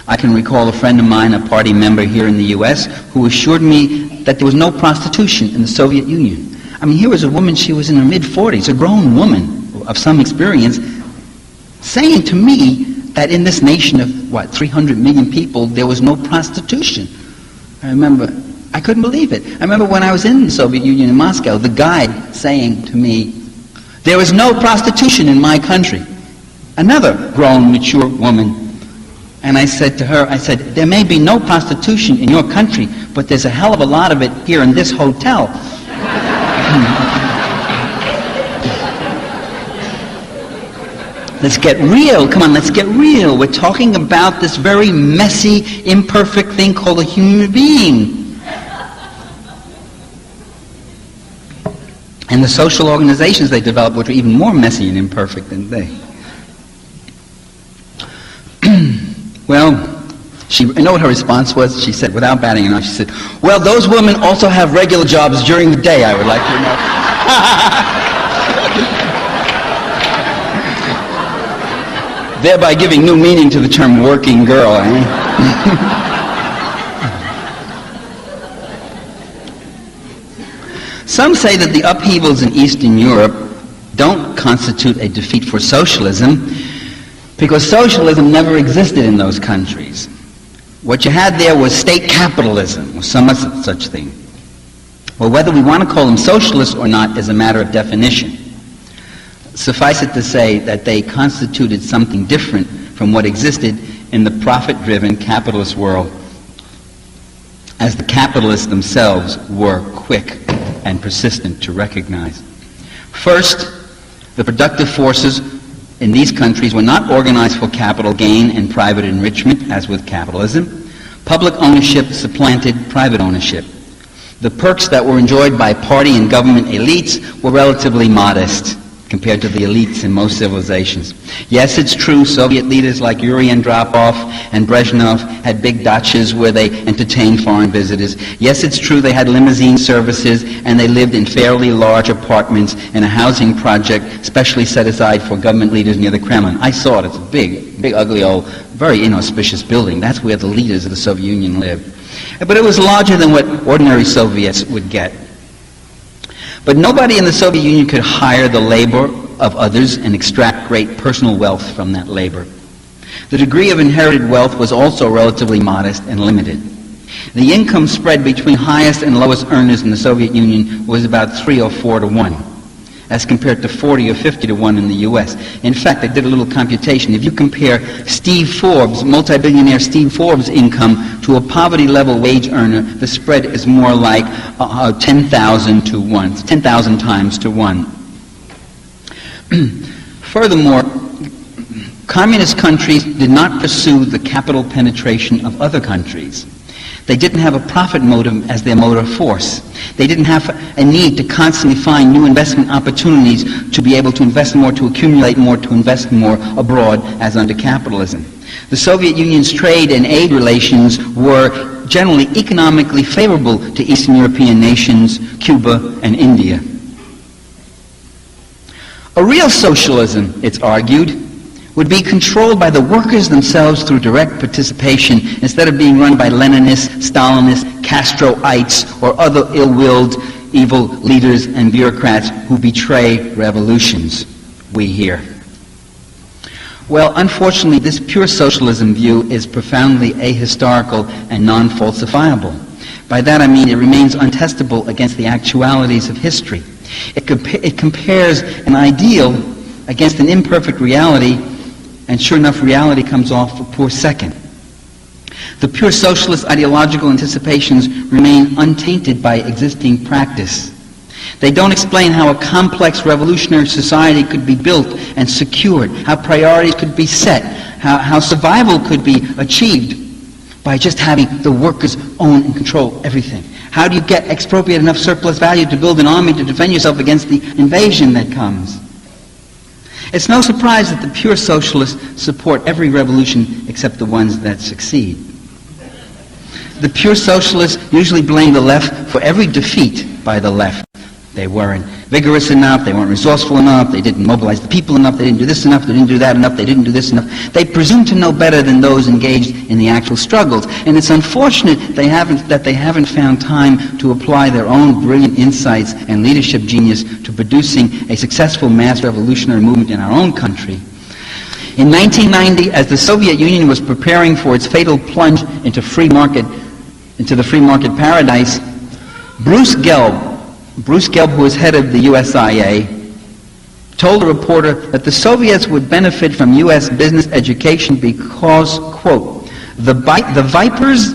Speaker 1: I can recall a friend of mine, a party member here in the U.S., who assured me that there was no prostitution in the Soviet Union. I mean, here was a woman, she was in her mid-40s, a grown woman of some experience, saying to me that in this nation of, 300 million people, there was no prostitution. I remember, I couldn't believe it. I remember when I was in the Soviet Union in Moscow, the guide saying to me, there was no prostitution in my country. Another grown, mature woman. And I said to her, there may be no prostitution in your country, but there's a hell of a lot of it here in this hotel. Let's get real. Come on, let's get real. We're talking about this very messy, imperfect thing called a human being. And the social organizations they developed, which are even more messy and imperfect than they. Well, you know what her response was? She said, without batting an eye, she said, well, those women also have regular jobs during the day, I would like to know. Thereby giving new meaning to the term working girl, eh? Some say that the upheavals in Eastern Europe don't constitute a defeat for socialism, because socialism never existed in those countries. What you had there was state capitalism, or some such thing. Well, whether we want to call them socialists or not is a matter of definition. Suffice it to say that they constituted something different from what existed in the profit-driven capitalist world, as the capitalists themselves were quick and persistent to recognize. First, the productive forces in these countries were not organized for capital gain and private enrichment, as with capitalism. Public ownership supplanted private ownership. The perks that were enjoyed by party and government elites were relatively modest. compared to the elites in most civilizations. Yes, it's true, Soviet leaders like Yuri Andropov and Brezhnev had big dachas where they entertained foreign visitors. Yes, it's true they had limousine services and they lived in fairly large apartments in a housing project specially set aside for government leaders near the Kremlin. I saw it. It's a big, ugly old, very inauspicious building. That's where the leaders of the Soviet Union lived. But it was larger than what ordinary Soviets would get. But nobody in the Soviet Union could hire the labor of others and extract great personal wealth from that labor. The degree of inherited wealth was also relatively modest and limited. The income spread between highest and lowest earners in the Soviet Union was about 3 or 4 to 1, as compared to 40 or 50 to 1 in the U.S. In fact, I did a little computation. If you compare Steve Forbes, multi-billionaire Steve Forbes' income to a poverty-level wage earner, the spread is more like 10,000 to 1, 10,000 times to 1. Furthermore, communist countries did not pursue the capital penetration of other countries. They didn't have a profit motive as their motive force. They didn't have a need to constantly find new investment opportunities to be able to invest more, to accumulate more, to invest more abroad as under capitalism. The Soviet Union's trade and aid relations were generally economically favorable to Eastern European nations, Cuba, and India. A real socialism, it's argued, would be controlled by the workers themselves through direct participation instead of being run by Leninists, Stalinists, Castroites, or other ill-willed, evil leaders and bureaucrats who betray revolutions, we hear. Well, unfortunately, this pure socialism view is profoundly ahistorical and non-falsifiable. By that I mean it remains untestable against the actualities of history. It compares an ideal against an imperfect reality, and sure enough, reality comes off a poor second. The pure socialist ideological anticipations remain untainted by existing practice. They don't explain how a complex revolutionary society could be built and secured, how priorities could be set, how survival could be achieved by just having the workers own and control everything. How do you expropriate enough surplus value to build an army to defend yourself against the invasion that comes? It's no surprise that the pure socialists support every revolution except the ones that succeed. The pure socialists usually blame the left for every defeat by the left. They weren't vigorous enough, they weren't resourceful enough, they didn't mobilize the people enough, they didn't do this enough, they didn't do that enough, they didn't do this enough. They presume to know better than those engaged in the actual struggles. And it's unfortunate that they haven't found time to apply their own brilliant insights and leadership genius to producing a successful mass revolutionary movement in our own country. In 1990, as the Soviet Union was preparing for its fatal plunge into the free market paradise, Bruce Gelb, who was head of the USIA, told a reporter that the Soviets would benefit from U.S. business education because, quote, the vipers,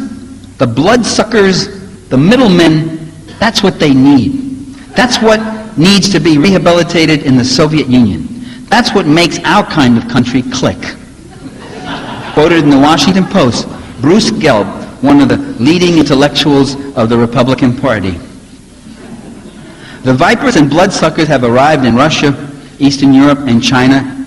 Speaker 1: the bloodsuckers, the middlemen, that's what they need. That's what needs to be rehabilitated in the Soviet Union. That's what makes our kind of country click. Quoted in the Washington Post, Bruce Gelb, one of the leading intellectuals of the Republican Party. The vipers and bloodsuckers have arrived in Russia, Eastern Europe, and China.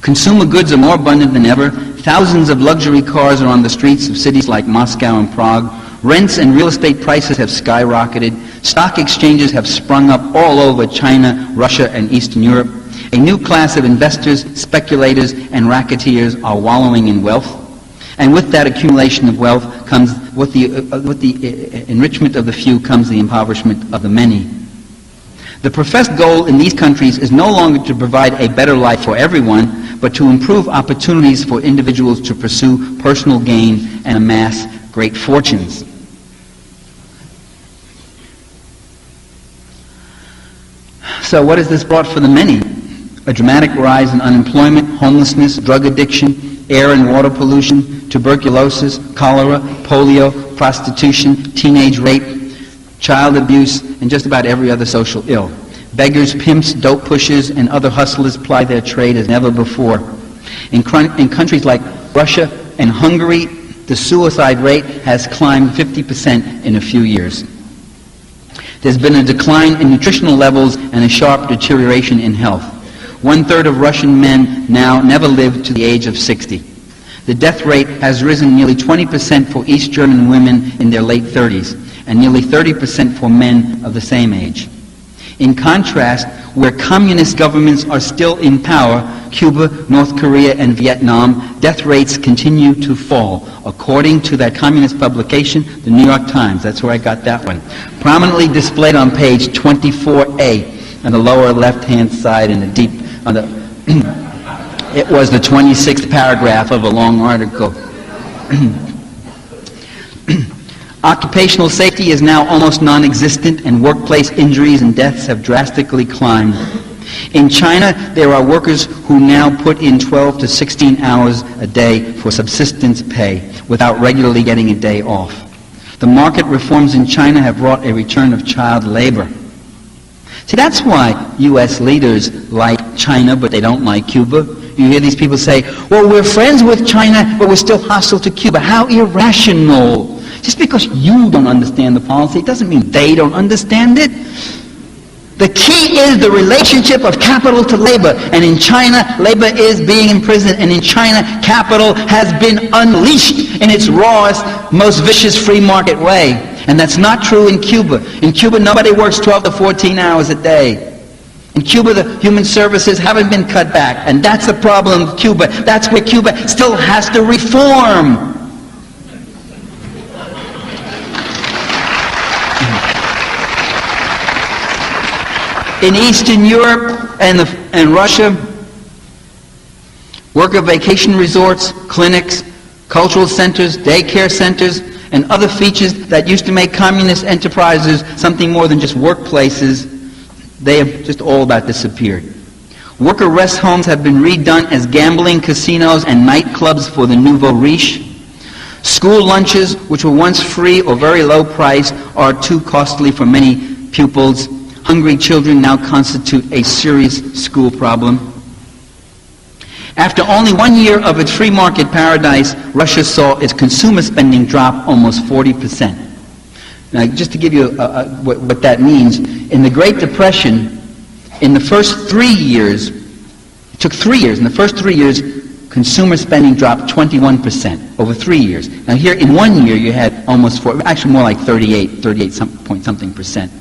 Speaker 1: Consumer goods are more abundant than ever. Thousands of luxury cars are on the streets of cities like Moscow and Prague. Rents and real estate prices have skyrocketed. Stock exchanges have sprung up all over China, Russia, and Eastern Europe. A new class of investors, speculators, and racketeers are wallowing in wealth. And with that accumulation of wealth comes, with the enrichment of the few comes the impoverishment of the many. The professed goal in these countries is no longer to provide a better life for everyone, but to improve opportunities for individuals to pursue personal gain and amass great fortunes. So what has this brought for the many? A dramatic rise in unemployment, homelessness, drug addiction, air and water pollution, tuberculosis, cholera, polio, prostitution, teenage rape, child abuse, and just about every other social ill. Beggars, pimps, dope pushers, and other hustlers ply their trade as never before. In countries like Russia and Hungary, the suicide rate has climbed 50% in a few years.
Speaker 2: There's been a decline in nutritional levels and a sharp deterioration in health. 1/3 of Russian men now never live to the age of 60. The death rate has risen nearly 20% for East German women in their late 30s, and nearly 30% for men of the same age. In contrast, where communist governments are still in power, Cuba, North Korea, and Vietnam, death rates continue to fall, according to that communist publication, the New York Times. That's where I got that one. Prominently displayed on page 24A, on the lower left-hand side in the deep, on the it was the 26th paragraph of a long article. Occupational safety is now almost non-existent, and workplace injuries and deaths have drastically climbed. In China, there are workers who now put in 12 to 16 hours a day for subsistence pay without regularly getting a day off. The market reforms in China have brought a return of child labor. See, that's why U.S. leaders like China, but they don't like Cuba. You hear these people say, well, we're friends with China, but we're still hostile to Cuba. How irrational. Just because you don't understand the policy, it doesn't mean they don't understand it. The key is the relationship of capital to labor. And in China, labor is being imprisoned. And in China, capital has been unleashed in its rawest, most vicious free market way. And that's not true in Cuba. In Cuba, nobody works 12 to 14 hours a day. In Cuba, the human services haven't been cut back. And that's the problem with Cuba. That's where Cuba still has to reform. In Eastern Europe and Russia, worker vacation resorts, clinics, cultural centers, daycare centers, and other features that used to make communist enterprises something more than just workplaces, they have just all about disappeared. Worker rest homes have been redone as gambling casinos and nightclubs for the nouveau riche. School lunches, which were once free or very low priced, are too costly for many pupils. Hungry children now constitute a serious school problem. After only 1 year of its free market paradise, Russia saw its consumer spending drop almost 40%. Now, just to give you what that means, in the Great Depression, in the first 3 years, it took 3 years, in the first 3 years, consumer spending dropped 21% over 3 years. Now here, in 1 year, you had almost actually more like 38 something percent.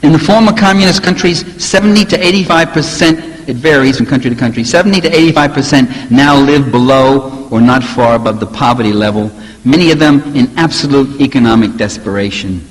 Speaker 2: In the former communist countries, 70 to 85%, it varies from country to country, 70 to 85% now live below or not far above the poverty level, many of them in absolute economic desperation.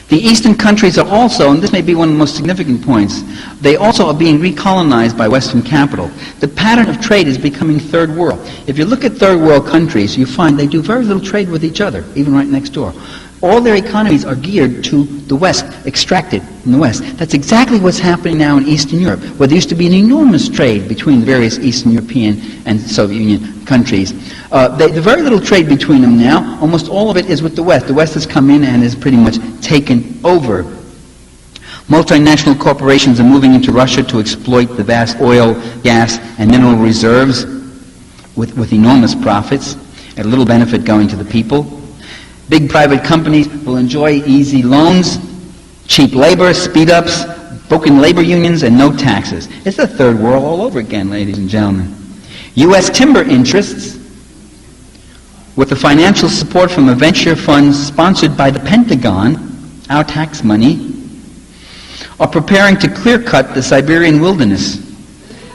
Speaker 2: The eastern countries are also, and this may be one of the most significant points, they also are being recolonized by Western capital. The pattern of trade is becoming third world. If you look at third world countries, you find they do very little trade with each other, even right next door. All their economies are geared to the West, extracted from the West. That's exactly what's happening now in Eastern Europe, where there used to be an enormous trade between the various Eastern European and Soviet Union countries. There's very little trade between them now. Almost all of it is with the West. The West has come in and has pretty much taken over. Multinational corporations are moving into Russia to exploit the vast oil, gas, and mineral reserves with enormous profits, and little benefit going to the people. Big private companies will enjoy easy loans, cheap labor, speed-ups, broken labor unions, and no taxes. It's the third world all over again, ladies and gentlemen. U.S. timber interests, with the financial support from a venture fund sponsored by the Pentagon, our tax money, are preparing to clear-cut the Siberian wilderness,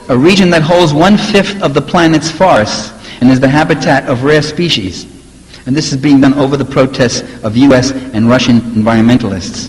Speaker 2: a region that holds 1/5 of the planet's forests and is the habitat of rare species. And this is being done over the protests of U.S. and Russian environmentalists.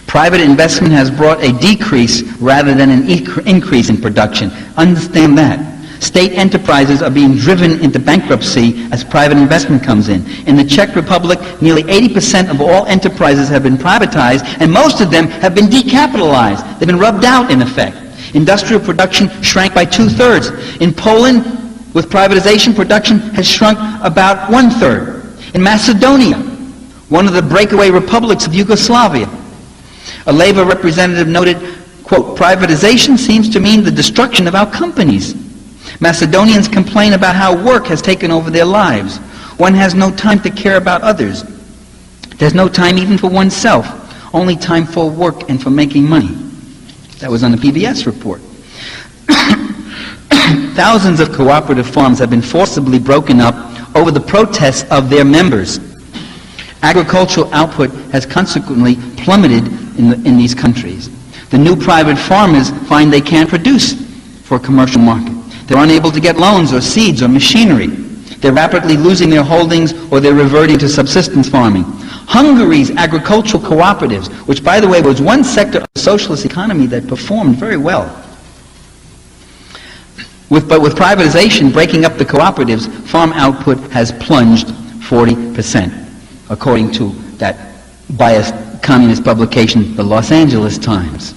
Speaker 2: Private investment has brought a decrease rather than an increase in production. Understand that. State enterprises are being driven into bankruptcy as private investment comes in. In the Czech Republic, nearly 80% of all enterprises have been privatized, and most of them have been decapitalized. They've been rubbed out, in effect. Industrial production shrank by 2/3. In Poland, with privatization, production has shrunk about 1/3. In Macedonia, one of the breakaway republics of Yugoslavia, a labor representative noted, quote, "Privatization seems to mean the destruction of our companies. Macedonians complain about how work has taken over their lives. One has no time to care about others. There's no time even for oneself, only time for work and for making money. That was on the PBS report. Thousands of cooperative farms have been forcibly broken up over the protests of their members. Agricultural output has consequently plummeted in these countries. The new private farmers find they can't produce for a commercial market. They're unable to get loans or seeds or machinery. They're rapidly losing their holdings or they're reverting to subsistence farming. Hungary's agricultural cooperatives, which by the way was one sector of the socialist economy that performed very well. But with privatization breaking up the cooperatives, farm output has plunged 40%, according to that biased communist publication, the Los Angeles Times.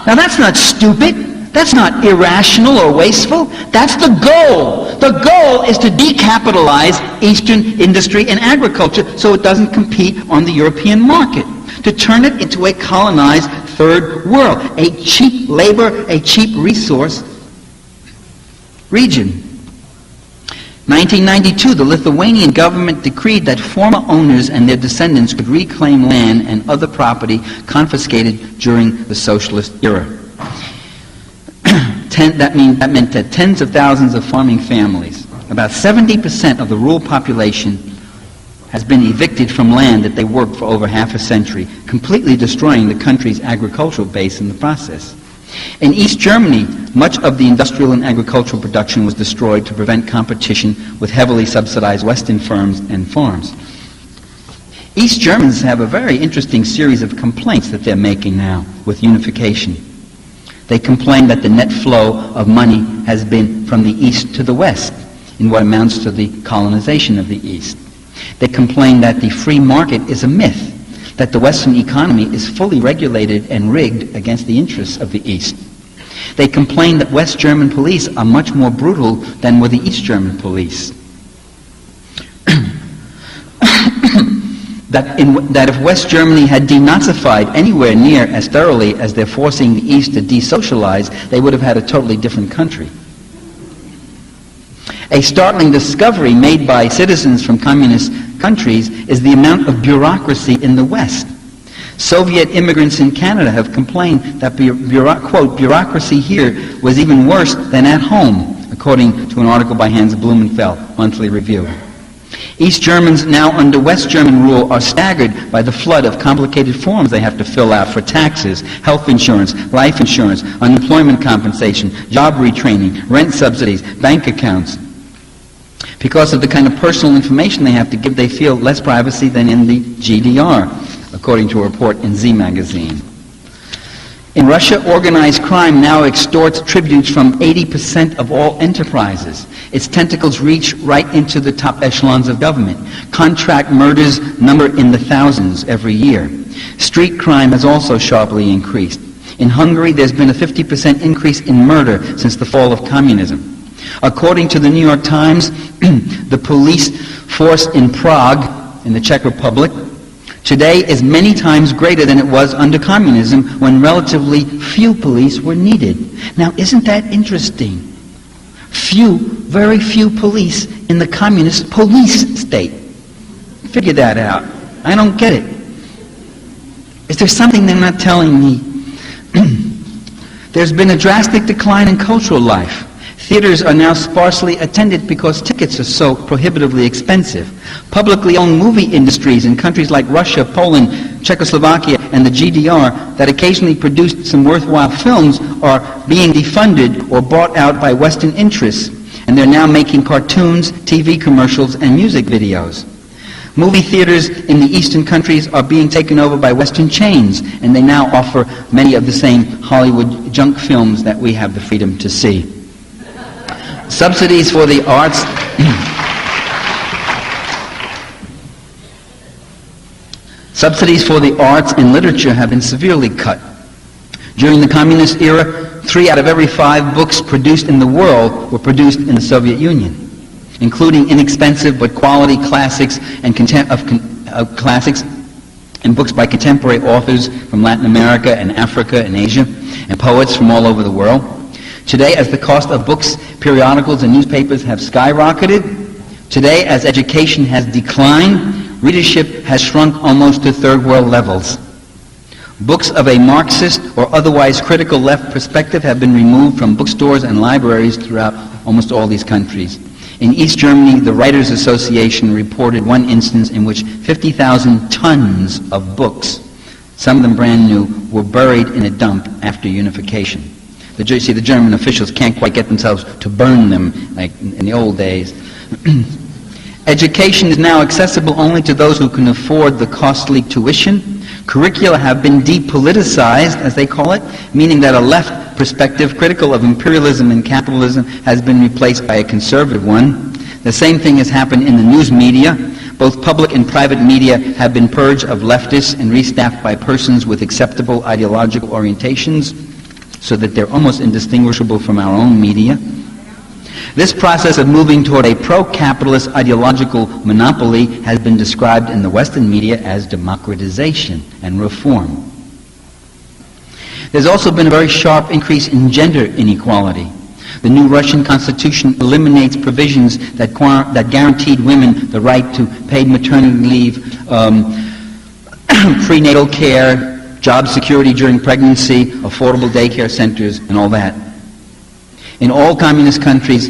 Speaker 2: Now that's not stupid. That's not irrational or wasteful. That's the goal. The goal is to decapitalize Eastern industry and agriculture so it doesn't compete on the European market. To turn it into a colonized third world, a cheap labor, a cheap resource region. 1992, the Lithuanian government decreed that former owners and their descendants could reclaim land and other property confiscated during the socialist era. That meant that tens of thousands of farming families, about 70% of the rural population, has been evicted from land that they worked for over half a century, completely destroying the country's agricultural base in the process. In East Germany, much of the industrial and agricultural production was destroyed to prevent competition with heavily subsidized Western firms and farms. East Germans have a very interesting series of complaints that they're making now with unification. They complain that the net flow of money has been from the East to the West in what amounts to the colonization of the East. They complain that the free market is a myth, that the Western economy is fully regulated and rigged against the interests of the East. They complain that West German police are much more brutal than were the East German police. That if West Germany had denazified anywhere near as thoroughly as they're forcing the East to desocialize, they would have had a totally different country. A startling discovery made by citizens from communist countries is the amount of bureaucracy in the West. Soviet immigrants in Canada have complained that, quote, bureaucracy here was even worse than at home, according to an article by Hans Blumenfeld, Monthly Review. East Germans now under West German rule are staggered by the flood of complicated forms they have to fill out for taxes, health insurance, life insurance, unemployment compensation, job retraining, rent subsidies, bank accounts. Because of the kind of personal information they have to give, they feel less privacy than in the GDR, according to a report in Z Magazine. In Russia, organized crime now extorts tributes from 80% of all enterprises. Its tentacles reach right into the top echelons of government. Contract murders number in the thousands every year. Street crime has also sharply increased. In Hungary, there's been a 50% increase in murder since the fall of communism. According to the New York Times, the police force in Prague, in the Czech Republic, today is many times greater than it was under communism when relatively few police were needed. Now, isn't that interesting? Very few police in the communist police state. Figure that out. I don't get it. Is there something they're not telling me? There's been a drastic decline in cultural life. Theaters are now sparsely attended because tickets are so prohibitively expensive. Publicly owned movie industries in countries like Russia, Poland, Czechoslovakia, and the GDR that occasionally produced some worthwhile films are being defunded or bought out by Western interests, and they're now making cartoons, TV commercials, and music videos. Movie theaters in the Eastern countries are being taken over by Western chains, and they now offer many of the same Hollywood junk films that we have the freedom to see. Subsidies for the arts and literature have been severely cut. During the communist era, 3 out of every 5 books produced in the world were produced in the Soviet Union, including inexpensive but quality classics and classics and books by contemporary authors from Latin America and Africa and Asia, and poets from all over the world. Today, as the cost of books, periodicals, and newspapers have skyrocketed
Speaker 3: Today, as education has declined, readership has shrunk almost to third world levels. Books of a Marxist or otherwise critical left perspective have been removed from bookstores and libraries throughout almost all these countries. In East Germany, the Writers Association reported one instance in which 50,000 tons of books, some of them brand new, were buried in a dump after unification. The German officials can't quite get themselves to burn them like in the old days. Education is now accessible only to those who can afford the costly tuition. Curricula have been depoliticized, as they call it, meaning that a left perspective critical of imperialism and capitalism has been replaced by a conservative one. The same thing has happened in the news media. Both public and private media have been purged of leftists and restaffed by persons with acceptable ideological orientations, so that they're almost indistinguishable from our own media. This process of moving toward a pro-capitalist ideological monopoly has been described in the Western media as democratization and reform. There's also been a very sharp increase in gender inequality. The new Russian constitution eliminates provisions that guaranteed women the right to paid maternity leave, prenatal care, job security during pregnancy, affordable daycare centers, and all that. In all communist countries,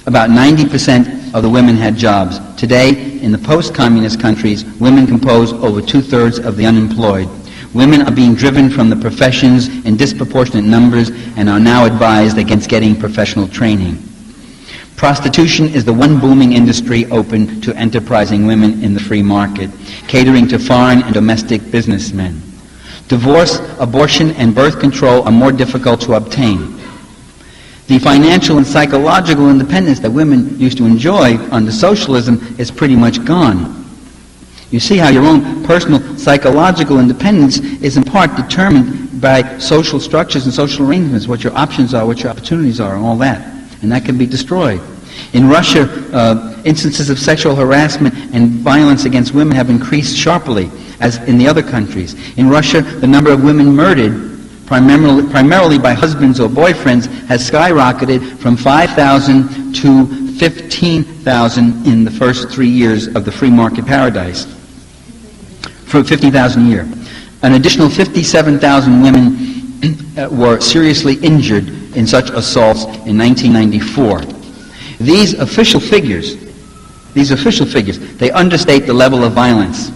Speaker 3: about 90% of the women had jobs. Today, in the post-communist countries, women compose over 2/3 of the unemployed. Women are being driven from the professions in disproportionate numbers and are now advised against getting professional training. Prostitution is the one booming industry open to enterprising women in the free market, catering to foreign and domestic businessmen. Divorce, abortion, and birth control are more difficult to obtain. The financial and psychological independence that women used to enjoy under socialism is pretty much gone. You see how your own personal psychological independence is in part determined by social structures and social arrangements, what your options are, what your opportunities are, and all that. And that can be destroyed. In Russia, instances of sexual harassment and violence against women have increased sharply, as in the other countries. In Russia, the number of women murdered primarily by husbands or boyfriends has skyrocketed from 5,000 to 15,000 in the first 3 years of the free market paradise. For 50,000 a year. An additional 57,000 women were seriously injured in such assaults in 1994. These official figures, they understate the level of violence.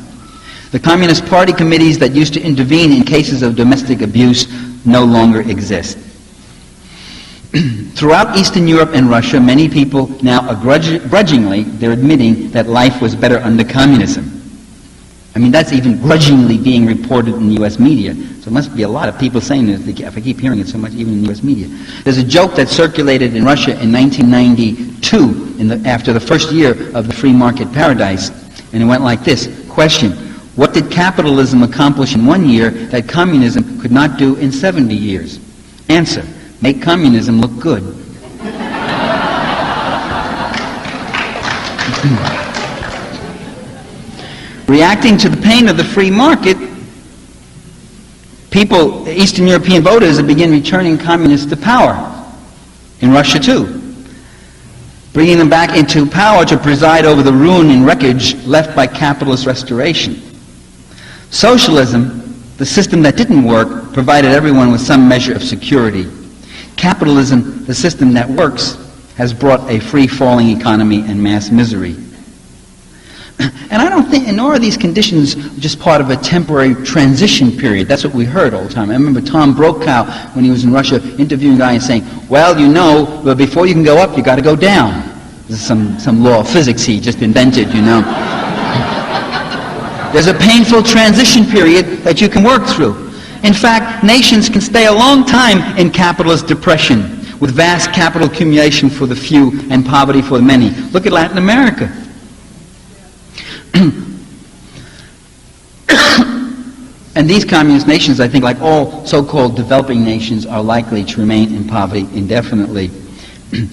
Speaker 3: The Communist Party committees that used to intervene in cases of domestic abuse no longer exist. Throughout Eastern Europe and Russia, many people now grudgingly, they're admitting that life was better under communism. I mean, that's even grudgingly being reported in the U.S. media. So it must be a lot of people saying this, if I keep hearing it so much, even in the U.S. media. There's a joke that circulated in Russia in 1992, after the first year of the free market paradise, and it went like this. Question: what did capitalism accomplish in 1 year that communism could not do in 70 years? Answer: make communism look good. Reacting to the pain of the free market, people, Eastern European voters, have begun returning communists to power. In Russia too. Bringing them back into power to preside over the ruin and wreckage left by capitalist restoration. Socialism, the system that didn't work, provided everyone with some measure of security. Capitalism, the system that works, has brought a free-falling economy and mass misery. And I don't think, nor are these conditions just part of a temporary transition period. That's what we heard all the time. I remember Tom Brokaw, when he was in Russia, interviewing a guy and saying, well, you know, but before you can go up, you got to go down. This is some law of physics he just invented, you know. There's a painful transition period that you can work through. In fact, nations can stay a long time in capitalist depression, with vast capital accumulation for the few and poverty for the many. Look at Latin America. And these communist nations, I think, like all so-called developing nations, are likely to remain in poverty indefinitely,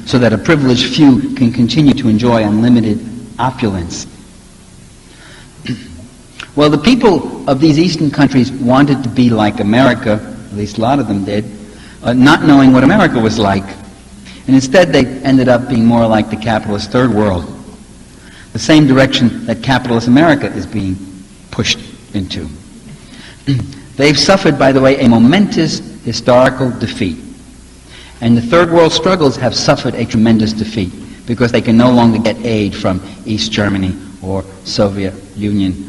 Speaker 3: so that a privileged few can continue to enjoy unlimited opulence. Well, the people of these Eastern countries wanted to be like America, at least a lot of them did, not knowing what America was like. And instead they ended up being more like the capitalist third world. the same direction that capitalist America is being pushed into. They've suffered, by the way, a momentous historical defeat. And the third world struggles have suffered a tremendous defeat because they can no longer get aid from East Germany or Soviet Union.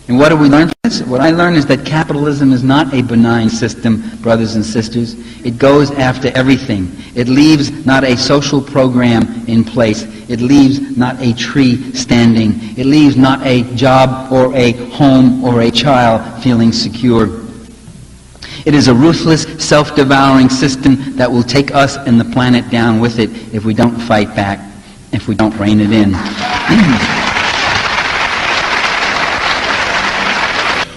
Speaker 3: And what do we learn from this? What I learned is that capitalism is not a benign system, brothers and sisters. It goes after everything. It leaves not a social program in place. It leaves not a tree standing. It leaves not a job or a home or a child feeling secure. It is a ruthless, self-devouring system that will take us and the planet down with it if we don't fight back, if we don't rein it in.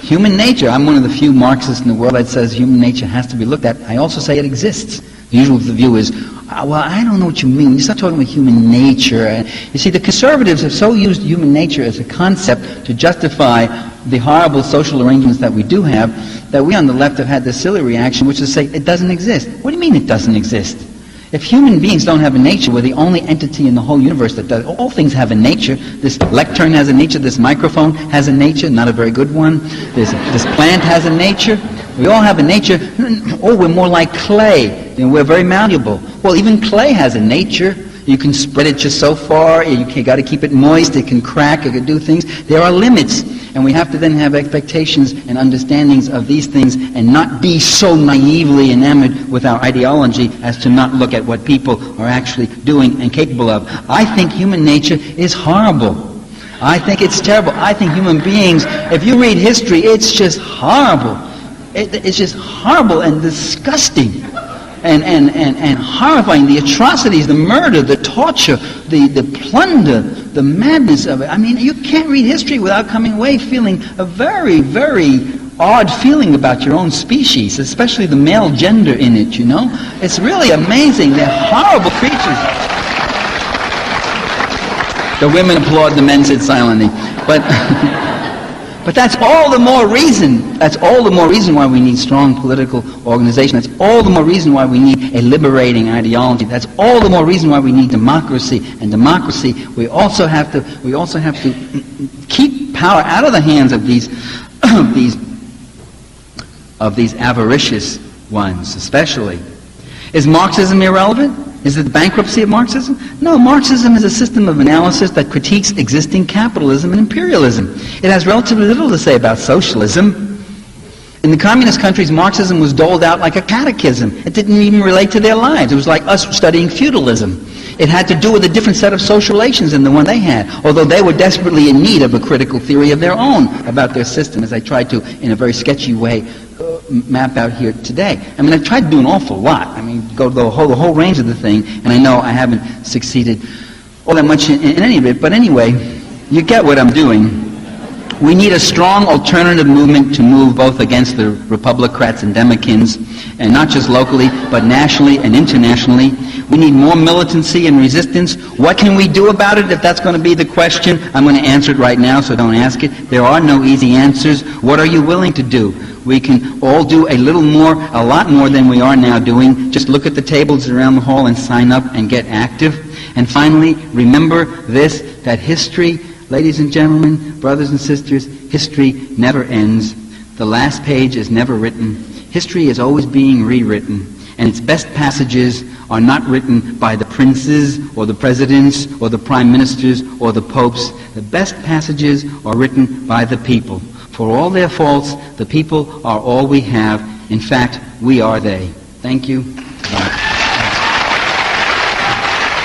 Speaker 3: Human nature, I'm one of the few Marxists in the world that says human nature has to be looked at. I also say it exists. The usual view is, well, I don't know what you mean. You start talking about human nature. You see, the conservatives have so used human nature as a concept to justify the horrible social arrangements that we do have, that we on the left have had this silly reaction, which is to say, it doesn't exist. What do you mean it doesn't exist? If human beings don't have a nature, we're the only entity in the whole universe that does. All things have a nature. This lectern has a nature. This microphone has a nature, not a very good one. This plant has a nature. We all have a nature. Oh, we're more like clay. We're very malleable. Well, even clay has a nature. You can spread it just so far. You got to keep it moist. It can crack. It can do things. There are limits. And we have to then have expectations and understandings of these things and not be so naively enamored with our ideology as to not look at what people are actually doing and capable of. I think human nature is horrible. I think it's terrible. I think human beings, if you read history, it's just horrible. It's just horrible and disgusting. And horrifying, the atrocities, the murder, the torture, the plunder, the madness of it. I mean, you can't read history without coming away feeling a very, very odd feeling about your own species, especially the male gender in it, you know? It's really amazing. They're horrible creatures. The women applaud, the men sit silently. But that's all the more reason why we need strong political organization. That's all the more reason why we need a liberating ideology. That's all the more reason why we need democracy. And democracy, we also have to keep power out of the hands of these avaricious ones, especially. Is Marxism irrelevant? Is it the bankruptcy of Marxism? No, Marxism is a system of analysis that critiques existing capitalism and imperialism. It has relatively little to say about socialism. In the communist countries, Marxism was doled out like a catechism. It didn't even relate to their lives. It was like us studying feudalism. It had to do with a different set of social relations than the one they had, although they were desperately in need of a critical theory of their own about their system, as I tried to, in a very sketchy way, map out here today. I mean, I've tried to do an awful lot. I mean, go to the whole range of the thing, and I know I haven't succeeded all that much in any of it, but anyway, you get what I'm doing. We need a strong alternative movement to move both against the Republicrats and Demokins, and not just locally, but nationally and internationally. We need more militancy and resistance. What can we do about it if that's going to be the question? I'm going to answer it right now, so don't ask it. There are no easy answers. What are you willing to do? We can all do a little more, a lot more than we are now doing. Just look at the tables around the hall and sign up and get active. And finally, remember this, that history, ladies and gentlemen, brothers and sisters, history never ends. The last page is never written. History is always being rewritten. And its best passages are not written by the princes or the presidents or the prime ministers or the popes. The best passages are written by the people. For all their faults, the people are all we have. In fact, we are they. Thank you.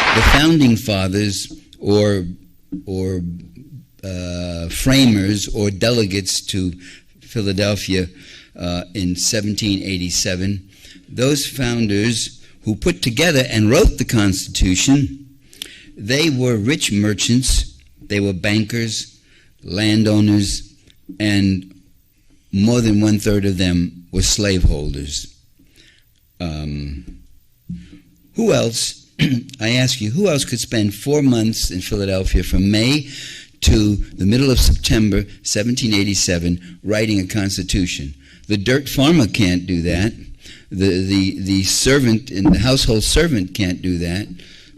Speaker 1: The founding fathers or framers or delegates to Philadelphia in 1787, those founders who put together and wrote the Constitution, they were rich merchants, they were bankers, landowners, and more than 1/3 of them were slaveholders. Who else, I ask you, who else could spend 4 months in Philadelphia from May to the middle of September 1787 writing a constitution? The dirt farmer can't do that. The servant, and the household servant can't do that.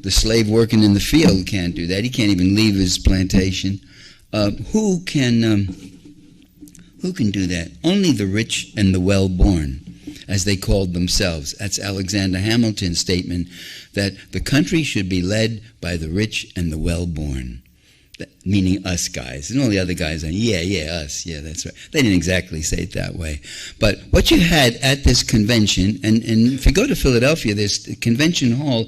Speaker 1: The slave working in the field can't do that. He can't even leave his plantation. Who can do that? Only the rich and the well-born, as they called themselves. That's Alexander Hamilton's statement that the country should be led by the rich and the well-born. Meaning us guys. And all the other guys are, us. Yeah, that's right. They didn't exactly say it that way. But what you had at this convention, and if you go to Philadelphia, this convention hall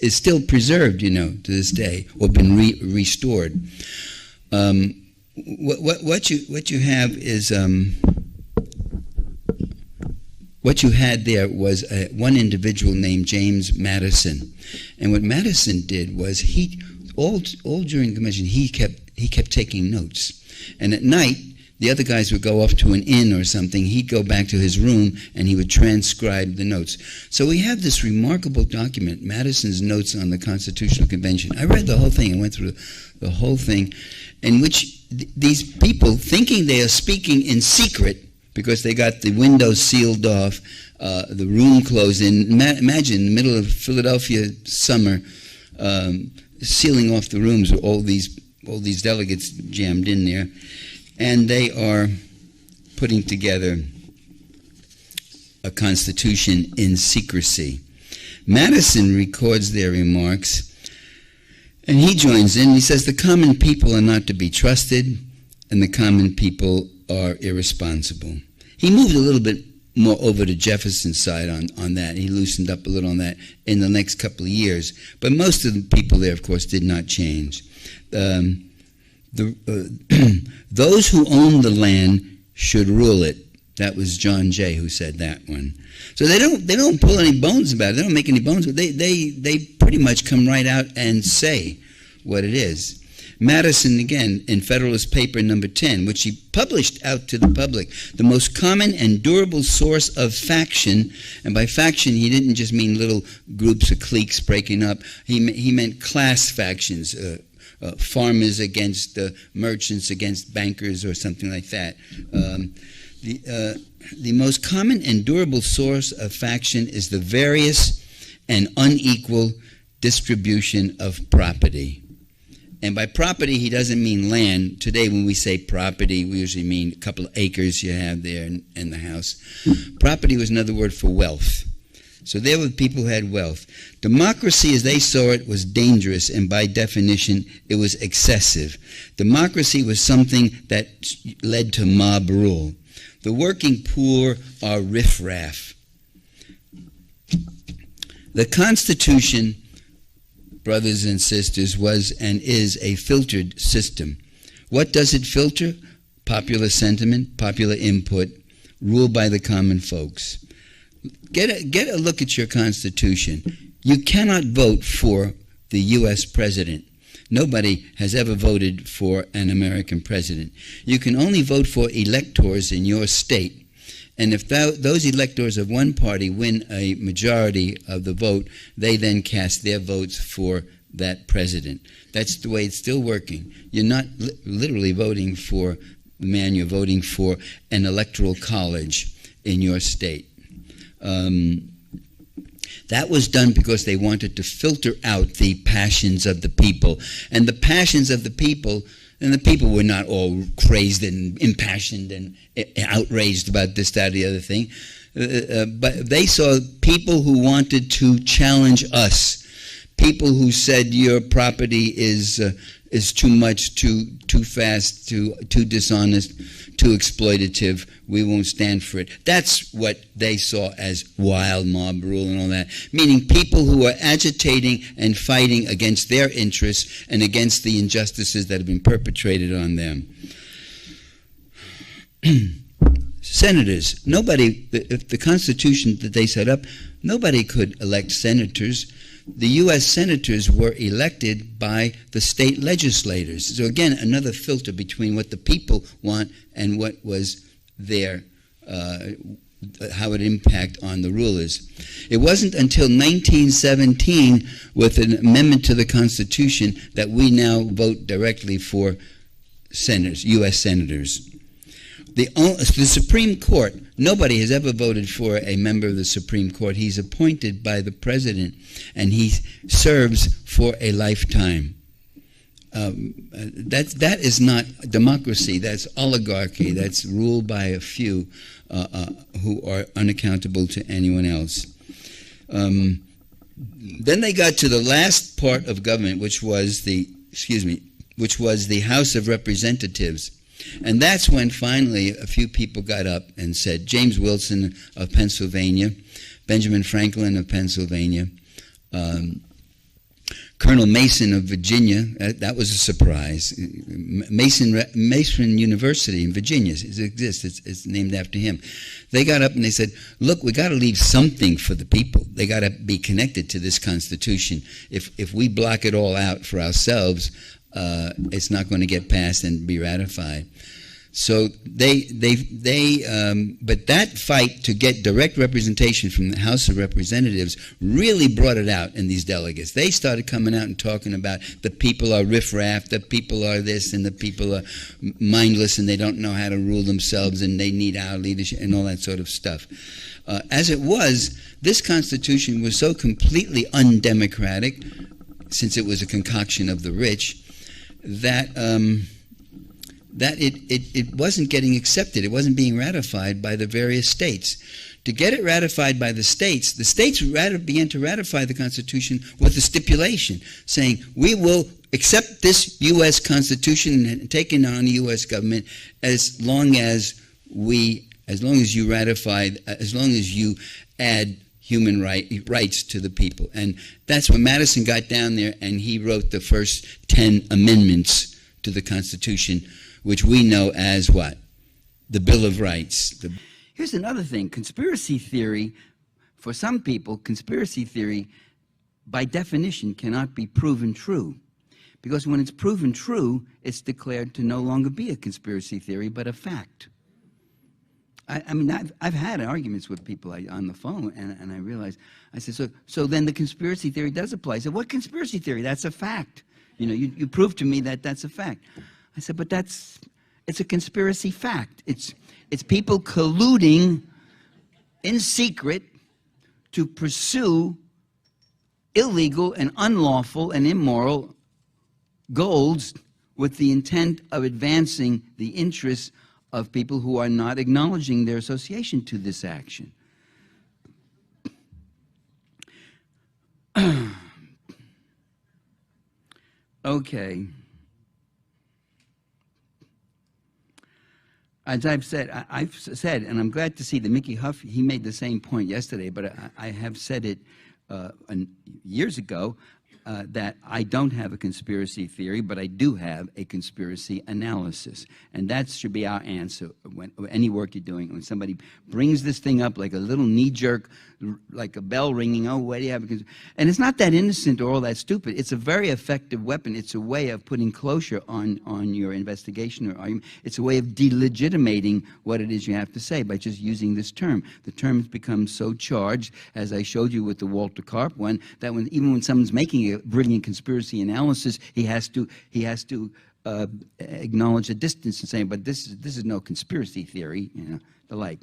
Speaker 1: is still preserved, you know, to this day, or been restored. What you have is what you had there was one individual named James Madison, and what Madison did was all during the convention he kept taking notes, and at night the other guys would go off to an inn or something. He'd go back to his room and he would transcribe the notes. So we have this remarkable document, Madison's Notes on the Constitutional Convention. I read the whole thing. I went through the whole thing, in which these people, thinking they are speaking in secret because they got the windows sealed off, the room closed in. Imagine in the middle of Philadelphia summer, sealing off the rooms with all these delegates jammed in there, and they are putting together a constitution in secrecy. Madison records their remarks, and he joins in. He says the common people are not to be trusted, and the common people are irresponsible. He moved a little bit more over to Jefferson's side on that. He loosened up a little on that in the next couple of years. But most of the people there, of course, did not change. Those who own the land should rule it. That was John Jay who said that one. So they don't pull any bones about it. They don't make any bones. They pretty much come right out and say what it is. Madison, again, in Federalist Paper number 10, which he published out to the public, the most common and durable source of faction, and by faction he didn't just mean little groups or cliques breaking up, he meant class factions, farmers against merchants against bankers or something like that. The most common and durable source of faction is the various and unequal distribution of property. And by property, he doesn't mean land. Today, when we say property, we usually mean a couple of acres you have there in the house. Property was another word for wealth. So there were people who had wealth. Democracy, as they saw it, was dangerous, and by definition, it was excessive. Democracy was something that led to mob rule. The working poor are riffraff. The Constitution, brothers and sisters, was and is a filtered system. What does it filter? Popular sentiment, popular input, ruled by the common folks. Get a look at your Constitution. You cannot vote for the U.S. president. Nobody has ever voted for an American president. You can only vote for electors in your state. And if those electors of one party win a majority of the vote, they then cast their votes for that president. That's the way it's still working. You're not literally voting for the man, you're voting for an electoral college in your state. That was done because they wanted to filter out the passions of the people. And the passions of the people, and the people were not all crazed and impassioned and outraged about this, that, or the other thing. But they saw people who wanted to challenge us. People who said your property is too much, too fast, too dishonest, too exploitative. We won't stand for it. That's what they saw as wild mob rule and all that. Meaning people who are agitating and fighting against their interests and against the injustices that have been perpetrated on them. Senators. Nobody, if the Constitution that they set up, nobody could elect senators. The U.S. senators were elected by the state legislators. So again, another filter between what the people want and what was their, how it impact on the rulers. It wasn't until 1917, with an amendment to the Constitution, that we now vote directly for senators, U.S. senators. The Supreme Court, nobody has ever voted for a member of the Supreme Court. He's appointed by the president, and he serves for a lifetime. That is not democracy. That's oligarchy. That's ruled by a few who are unaccountable to anyone else. Then they got to the last part of government, which was the House of Representatives. And that's when finally a few people got up and said, James Wilson of Pennsylvania, Benjamin Franklin of Pennsylvania, Colonel Mason of Virginia, that was a surprise. Mason University in Virginia, it exists, it's named after him. They got up and they said, look, we got to leave something for the people. They got to be connected to this Constitution. If we block it all out for ourselves, it's not going to get passed and be ratified. So but that fight to get direct representation from the House of Representatives really brought it out in these delegates. They started coming out and talking about the people are riffraff, the people are this, and the people are mindless, and they don't know how to rule themselves, and they need our leadership, and all that sort of stuff. As it was, this Constitution was so completely undemocratic, since it was a concoction of the rich, that it wasn't getting accepted. It wasn't being ratified by the various states. To get it ratified by the states began to ratify the Constitution with a stipulation saying, we will accept this U.S. Constitution and take it on the U.S. government as long as you add human rights to the people. And that's when Madison got down there and he wrote the first 10 amendments to the Constitution, which we know as what? The Bill of Rights.
Speaker 2: Here's another thing. Conspiracy theory, for some people, conspiracy theory, by definition, cannot be proven true. Because when it's proven true, it's declared to no longer be a conspiracy theory, but a fact. I mean, I've had arguments with people on the phone, and I realized, I said, so then the conspiracy theory does apply. I said, what conspiracy theory? That's a fact. You know, you prove to me that that's a fact. I said, but it's a conspiracy fact. It's people colluding in secret to pursue illegal and unlawful and immoral goals with the intent of advancing the interests of people who are not acknowledging their association to this action. Okay. As I've said, and I'm glad to see that Mickey Huff, he made the same point yesterday, but I have said it years ago, that I don't have a conspiracy theory, but I do have a conspiracy analysis. And that should be our answer when any work you're doing. When somebody brings this thing up like a little knee-jerk, like a bell ringing, oh, why do you have a conspiracy? And it's not that innocent or all that stupid. It's a very effective weapon. It's a way of putting closure on your investigation or argument. It's a way of delegitimating what it is you have to say by just using this term. The term has become so charged, as I showed you with the Walter Karp one, that even when someone's making a brilliant conspiracy analysis, he has to acknowledge the distance and say, but this is no conspiracy theory, you know, the like.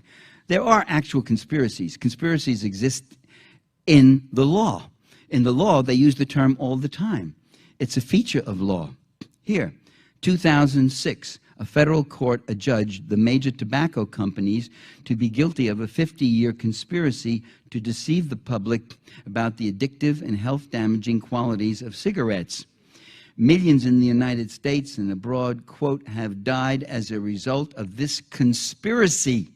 Speaker 2: There are actual conspiracies. Conspiracies exist in the law. In the law, they use the term all the time. It's a feature of law. Here, 2006, a federal court adjudged the major tobacco companies to be guilty of a 50-year conspiracy to deceive the public about the addictive and health-damaging qualities of cigarettes. Millions in the United States and abroad, quote, have died as a result of this conspiracy.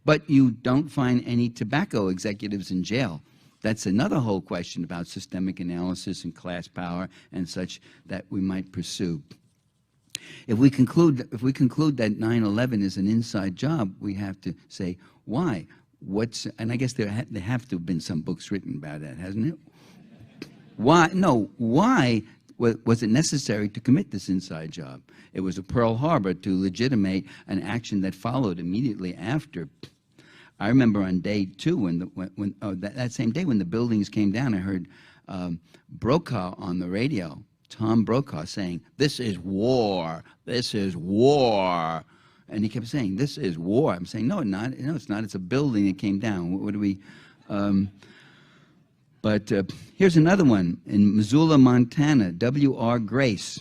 Speaker 2: But you don't find any tobacco executives in jail. That's another whole question about systemic analysis and class power and such that we might pursue. If we conclude that 9/11 is an inside job, we have to say why. And I guess there have to have been some books written about that, hasn't it? Why? No. Why was it necessary to commit this inside job? It was a Pearl Harbor to legitimate an action that followed immediately after. I remember on day 2, that same day when the buildings came down, I heard Brokaw on the radio. Tom Brokaw saying, "This is war. This is war."
Speaker 1: And he kept saying, this is war. I'm saying, no, it's not. It's a building that came down. What do we... But here's another one. In Missoula, Montana, W.R. Grace.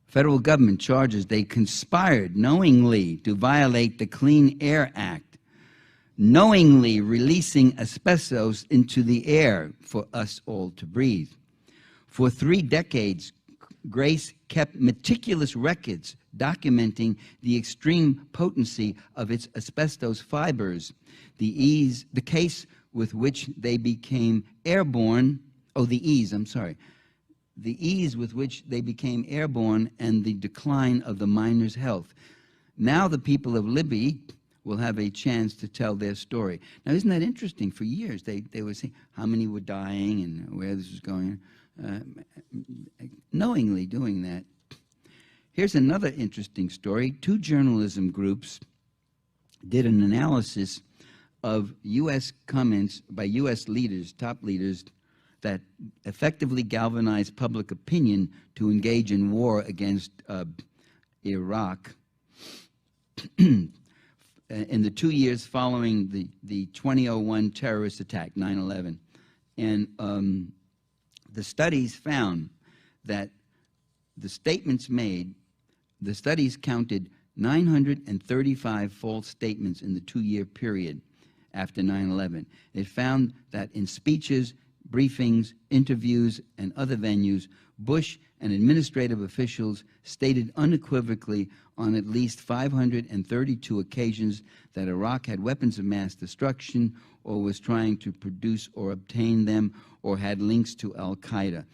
Speaker 1: Federal government charges they conspired knowingly to violate the Clean Air Act, knowingly releasing asbestos into the air for us all to breathe. For 3 decades, Grace kept meticulous records documenting the extreme potency of its asbestos fibers, the case with which they became airborne, the ease with which they became airborne, and the decline of the miners' health. Now the people of Libby will have a chance to tell their story. Now, isn't that interesting? For years, they were saying how many were dying and where this was going, knowingly doing that. Here's another interesting story. 2 journalism groups did an analysis of U.S. comments by U.S. leaders, top leaders, that effectively galvanized public opinion to engage in war against Iraq in the 2 years following the 2001 terrorist attack, 9/11. And the studies found that the statements made, the studies counted 935 false statements in the 2-year period after 9/11. It found that in speeches, briefings, interviews, and other venues, Bush and administrative officials stated unequivocally on at least 532 occasions that Iraq had weapons of mass destruction or was trying to produce or obtain them or had links to al-Qaeda,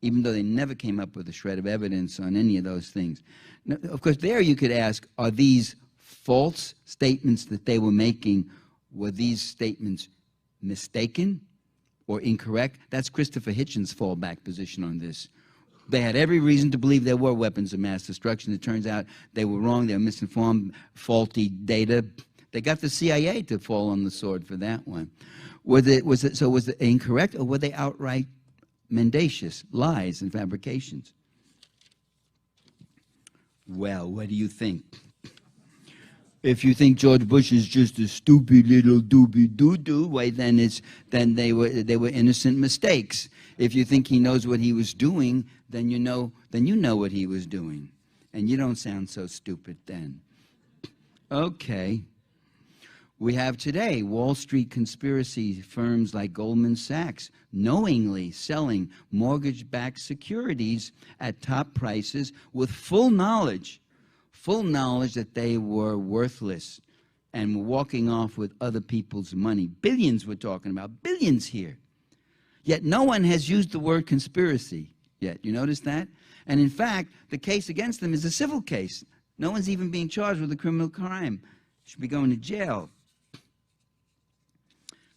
Speaker 1: even though they never came up with a shred of evidence on any of those things. Now, of course, there you could ask, are these false statements that they were making, were these statements mistaken or incorrect? That's Christopher Hitchens' fallback position on this. They had every reason to believe there were weapons of mass destruction. It turns out they were wrong. They were misinformed, faulty data. They got the CIA to fall on the sword for that one. Was it incorrect, or were they outright mendacious lies and fabrications? Well, what do you think? If you think George Bush is just a stupid little doobie-doo-doo, why then they were innocent mistakes. If you think he knows what he was doing, then you know what he was doing, and you don't sound so stupid then. Okay. We have today Wall Street conspiracy firms like Goldman Sachs knowingly selling mortgage-backed securities at top prices with full knowledge that they were worthless and walking off with other people's money. Billions we're talking about, billions here. Yet no one has used the word conspiracy yet. You notice that? And in fact, the case against them is a civil case. No one's even being charged with a criminal crime. Should be going to jail.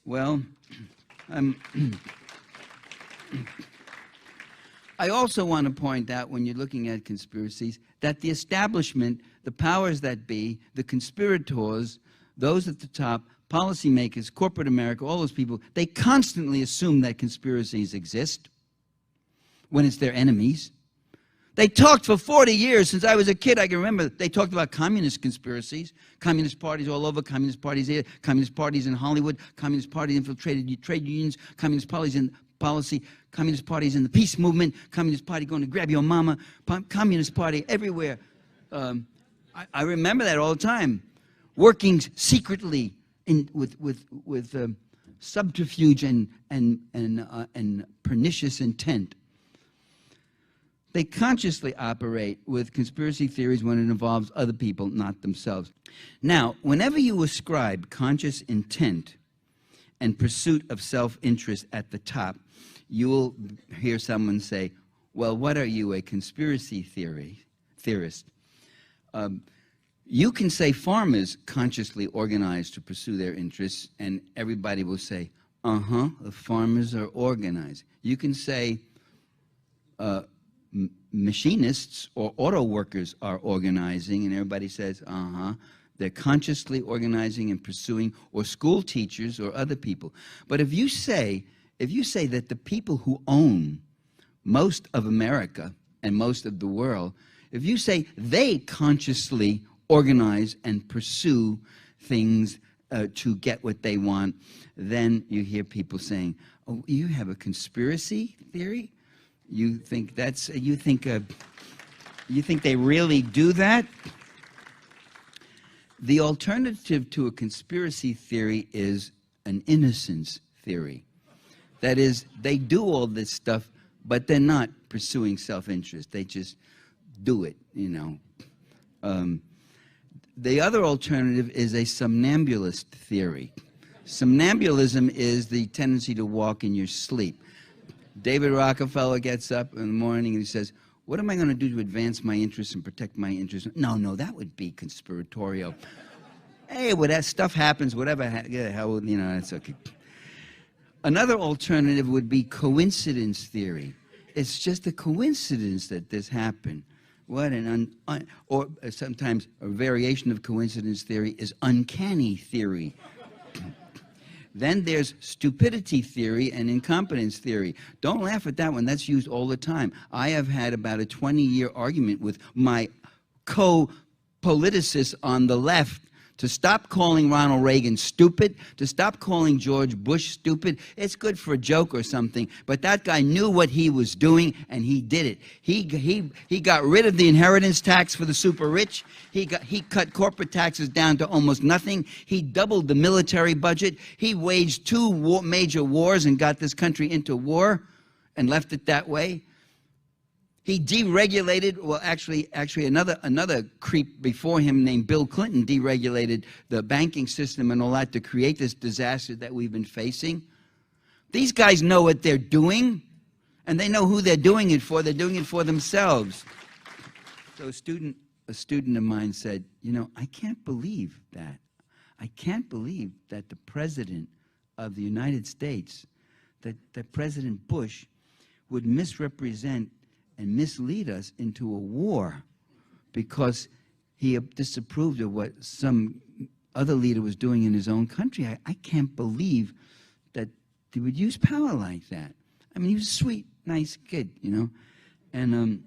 Speaker 1: Well, I also want to point out, when you're looking at conspiracies, that the establishment, the powers that be, the conspirators, those at the top, policymakers, corporate America, all those people, they constantly assume that conspiracies exist when it's their enemies. They talked for 40 years. Since I was a kid, I can remember they talked about communist conspiracies, communist parties all over, communist parties here, communist parties in Hollywood, communist parties infiltrated trade unions, communist parties in policy, communist parties in the peace movement, communist party going to grab your mama, communist party everywhere. I remember that all the time, working secretly with subterfuge and pernicious intent. They consciously operate with conspiracy theories when it involves other people, not themselves. Now, whenever you ascribe conscious intent and pursuit of self-interest at the top, you will hear someone say, well, what are you, a conspiracy theorist? You can say farmers consciously organize to pursue their interests, and everybody will say, the farmers are organized. You can say machinists or auto workers are organizing, and everybody says, they're consciously organizing and pursuing, or school teachers or other people. But if you say that the people who own most of America and most of the world, If you say they consciously organize and pursue things to get what they want, then you hear people saying, "Oh, you have a conspiracy theory? You think that's you think they really do that?" The alternative to a conspiracy theory is an innocence theory. That is, they do all this stuff, but they're not pursuing self-interest. They just do it, you know. The other alternative is a somnambulist theory. Somnambulism is the tendency to walk in your sleep. David Rockefeller gets up in the morning and he says, "What am I going to do to advance my interests and protect my interests?" No, that would be conspiratorial. Hey, well, that stuff happens, whatever, hell, you know, that's okay. Another alternative would be coincidence theory. It's just a coincidence that this happened. What or sometimes a variation of coincidence theory is uncanny theory. Then there's stupidity theory and incompetence theory. Don't laugh at that one. That's used all the time. I have had about a 20-year argument with my co-politicists on the left to stop calling Ronald Reagan stupid, to stop calling George Bush stupid. It's good for a joke or something, but that guy knew what he was doing, and he did it. He got rid of the inheritance tax for the super rich. He cut corporate taxes down to almost nothing. He doubled the military budget. He waged two major wars and got this country into war and left it that way. He deregulated, well, actually another creep before him named Bill Clinton deregulated the banking system and all that to create this disaster that we've been facing. These guys know what they're doing, and they know who they're doing it for. They're doing it for themselves. So a student of mine said, "You know, I can't believe that. I can't believe that the President of the United States, that President Bush would misrepresent and mislead us into a war because he disapproved of what some other leader was doing in his own country. I can't believe that they would use power like that." I mean, he was a sweet, nice kid, you know. And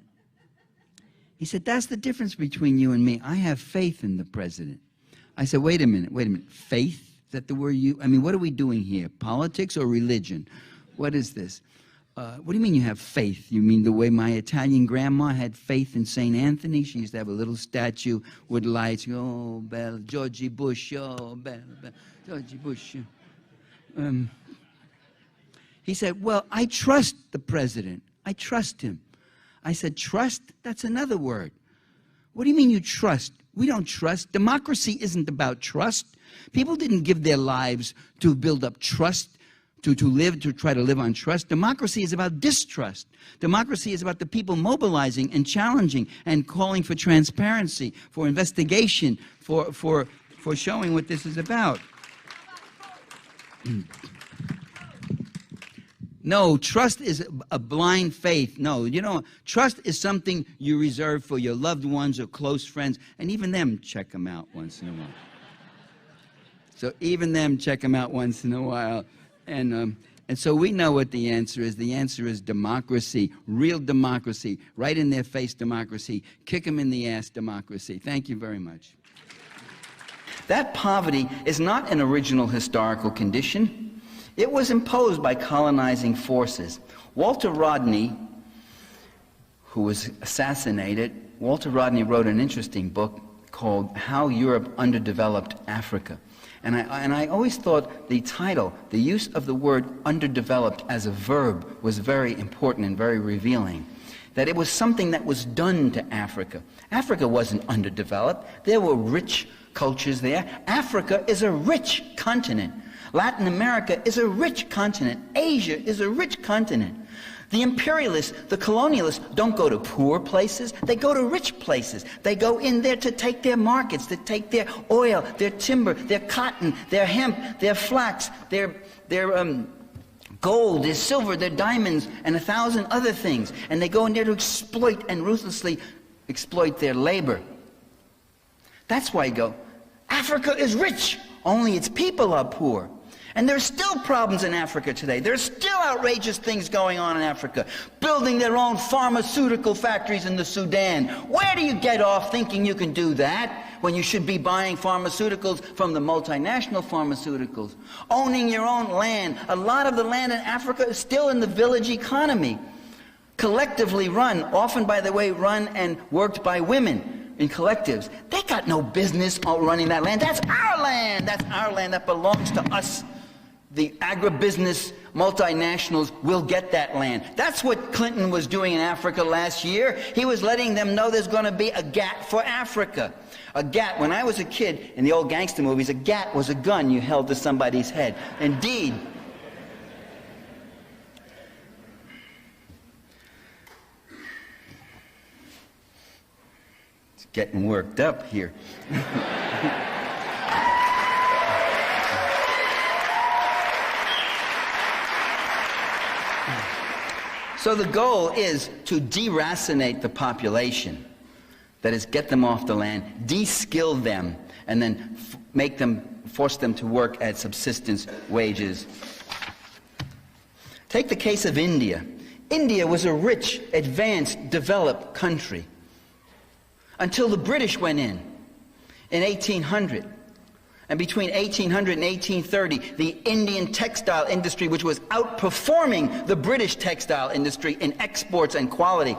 Speaker 1: he said, "That's the difference between you and me. I have faith in the president." I said, wait a minute. Faith? Is that the word you... I mean, what are we doing here? Politics or religion? What is this? What do you mean you have faith? You mean the way my Italian grandma had faith in St. Anthony? She used to have a little statue with lights. Oh, bella, Georgie Bush, oh, bella, Georgie Bush. He said, "Well, I trust the president. I trust him." I said, "Trust? That's another word. What do you mean you trust? We don't trust. Democracy isn't about trust. People didn't give their lives to build up trust. To try to live on trust. Democracy is about distrust. Democracy is about the people mobilizing and challenging and calling for transparency, for investigation, for showing what this is about." No, trust is a blind faith. No, you know, trust is something you reserve for your loved ones or close friends, and even them check them out once in a while. So even them check them out once in a while. And so we know what the answer is. The answer is democracy, real democracy, right in their face democracy, kick them in the ass democracy. Thank you very much. That poverty is not an original historical condition. It was imposed by colonizing forces. Walter Rodney, who was assassinated, Walter Rodney wrote an interesting book called How Europe Underdeveloped Africa. And I always thought the title, the use of the word underdeveloped as a verb, was very important and very revealing. That it was something that was done to Africa. Africa wasn't underdeveloped. There were rich cultures there. Africa is a rich continent. Latin America is a rich continent. Asia is a rich continent. The imperialists, the colonialists, don't go to poor places. They go to rich places. They go in there to take their markets, to take their oil, their timber, their cotton, their hemp, their flax, their gold, their silver, their diamonds, and 1,000 other things. And they go in there to exploit and ruthlessly exploit their labor. That's why you go, Africa is rich, only its people are poor. And there's still problems in Africa today. There's still outrageous things going on in Africa. Building their own pharmaceutical factories in the Sudan. Where do you get off thinking you can do that when you should be buying pharmaceuticals from the multinational pharmaceuticals? Owning your own land. A lot of the land in Africa is still in the village economy. Collectively run, often, by the way, run and worked by women in collectives. They got no business running that land. That's our land. That's our land. That belongs to us. The agribusiness multinationals will get that land. That's what Clinton was doing in Africa last year. He was letting them know there's going to be a GATT for Africa. A GATT, when I was a kid in the old gangster movies, a GATT was a gun you held to somebody's head. Indeed. It's getting worked up here. So the goal is to deracinate the population. That is, get them off the land, de-skill them, and then force them to work at subsistence wages. Take the case of India. India was a rich, advanced, developed country until the British went in 1800. And between 1800 and 1830, the Indian textile industry, which was outperforming the British textile industry in exports and quality,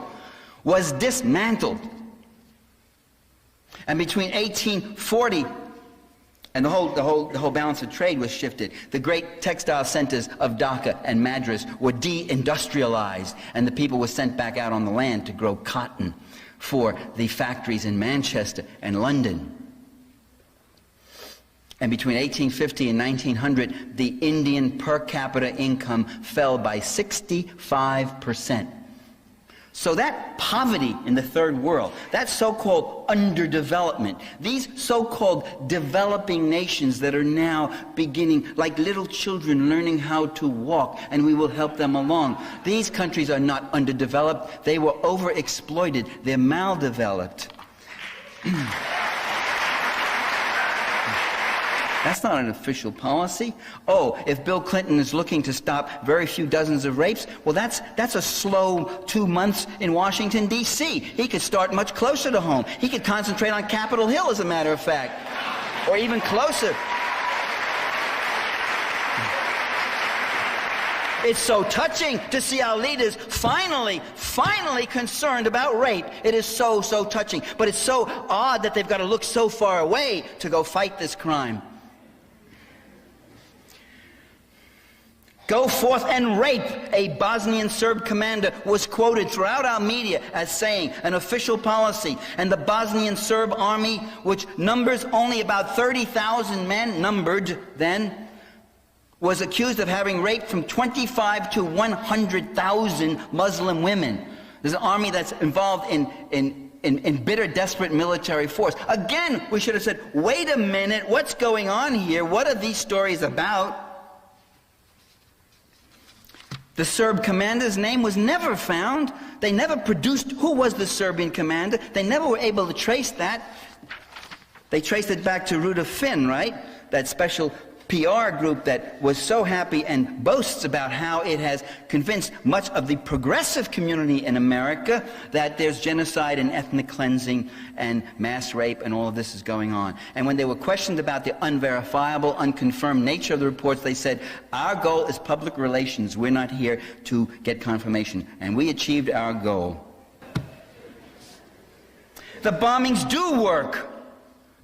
Speaker 1: was dismantled. And between 1840 and the whole balance of trade was shifted. The great textile centers of Dhaka and Madras were de-industrialized, and the people were sent back out on the land to grow cotton for the factories in Manchester and London. And between 1850 and 1900, the Indian per capita income fell by 65%. So that poverty in the third world, that so-called underdevelopment, these so-called developing nations that are now beginning, like little children, learning how to walk, and we will help them along. These countries are not underdeveloped. They were overexploited. They're maldeveloped. That's not an official policy. Oh, if Bill Clinton is looking to stop very few dozens of rapes, well, that's a slow 2 months in Washington, D.C. He could start much closer to home. He could concentrate on Capitol Hill, as a matter of fact, or even closer. It's so touching to see our leaders finally concerned about rape. It is so touching. But it's so odd that they've got to look so far away to go fight this crime. Go forth and rape, a Bosnian Serb commander was quoted throughout our media as saying, an official policy. And the Bosnian Serb army, which numbers only about 30,000 men, numbered then, was accused of having raped from 25 to 100,000 Muslim women. There's an army that's involved in bitter, desperate military force. Again, we should have said, wait a minute, what's going on here? What are these stories about? The Serb commander's name was never found. They never produced who was the Serbian commander. They never were able to trace that. They traced it back to Rudolf Finn, right? That special PR group that was so happy and boasts about how it has convinced much of the progressive community in America that there's genocide and ethnic cleansing and mass rape and all of this is going on. And when they were questioned about the unverifiable, unconfirmed nature of the reports, they said, our goal is public relations. We're not here to get confirmation. And we achieved our goal. The bombings do work.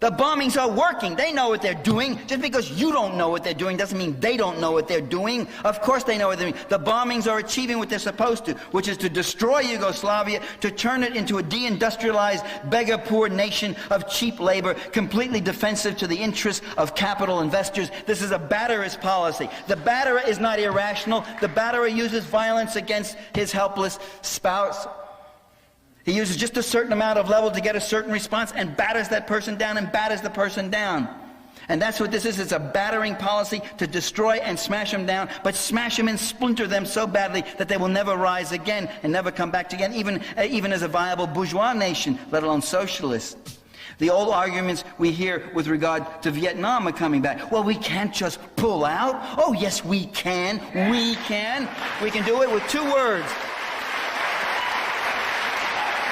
Speaker 1: The bombings are working. They know what they're doing. Just because you don't know what they're doing doesn't mean they don't know what they're doing. Of course they know what they're doing. The bombings are achieving what they're supposed to, which is to destroy Yugoslavia, to turn it into a deindustrialized, beggar-poor nation of cheap labor, completely defensive to the interests of capital investors. This is a batterer's policy. The batterer is not irrational. The batterer uses violence against his helpless spouse. He uses just a certain amount of level to get a certain response and batters that person down and batters the person down. And that's what this is. It's a battering policy to destroy and smash them down, but smash them and splinter them so badly that they will never rise again and never come back again, even as a viable bourgeois nation, let alone socialist. The old arguments we hear with regard to Vietnam are coming back. Well, we can't just pull out. Oh, yes, we can. We can. We can do it with 2 words.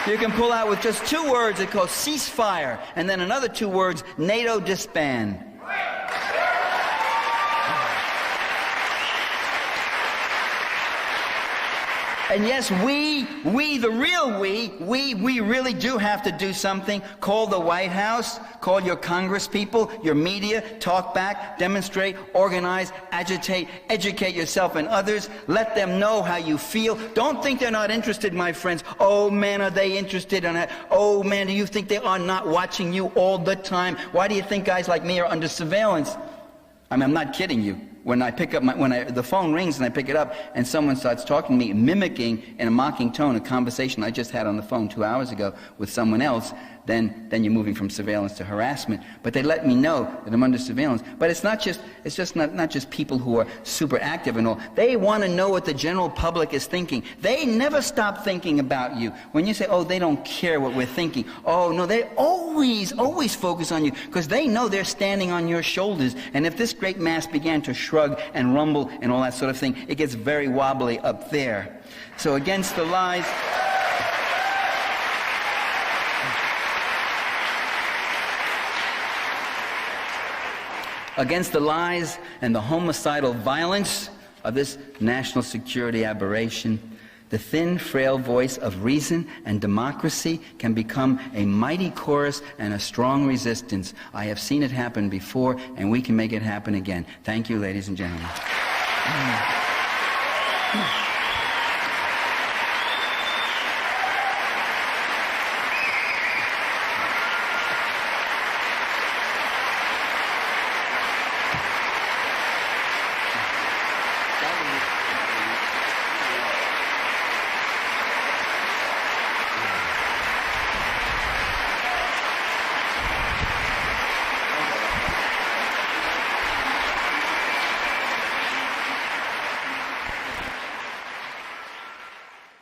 Speaker 1: You can pull out with just 2 words. It goes ceasefire. And then another 2 words, NATO disband. And yes, we, the real we really do have to do something. Call the White House, call your Congress people, your media, talk back, demonstrate, organize, agitate, educate yourself and others. Let them know how you feel. Don't think they're not interested, my friends. Oh man, are they interested in that? Oh man, do you think they are not watching you all the time? Why do you think guys like me are under surveillance? I mean, I'm not kidding you. When I pick up the phone rings and I pick it up and someone starts talking to me, mimicking in a mocking tone a conversation I just had on the phone 2 hours ago with someone else, then you're moving from surveillance to harassment. But they let me know that I'm under surveillance. But it's not just people who are super active and all. They want to know what the general public is thinking. They never stop thinking about you. When you say, oh, they don't care what we're thinking. Oh, no, they always focus on you because they know they're standing on your shoulders. And if this great mass began to shrug and rumble and all that sort of thing, it gets very wobbly up there. So against the lies... Against the lies and the homicidal violence of this national security aberration, the thin, frail voice of reason and democracy can become a mighty chorus and a strong resistance. I have seen it happen before, and we can make it happen again. Thank you, ladies and gentlemen.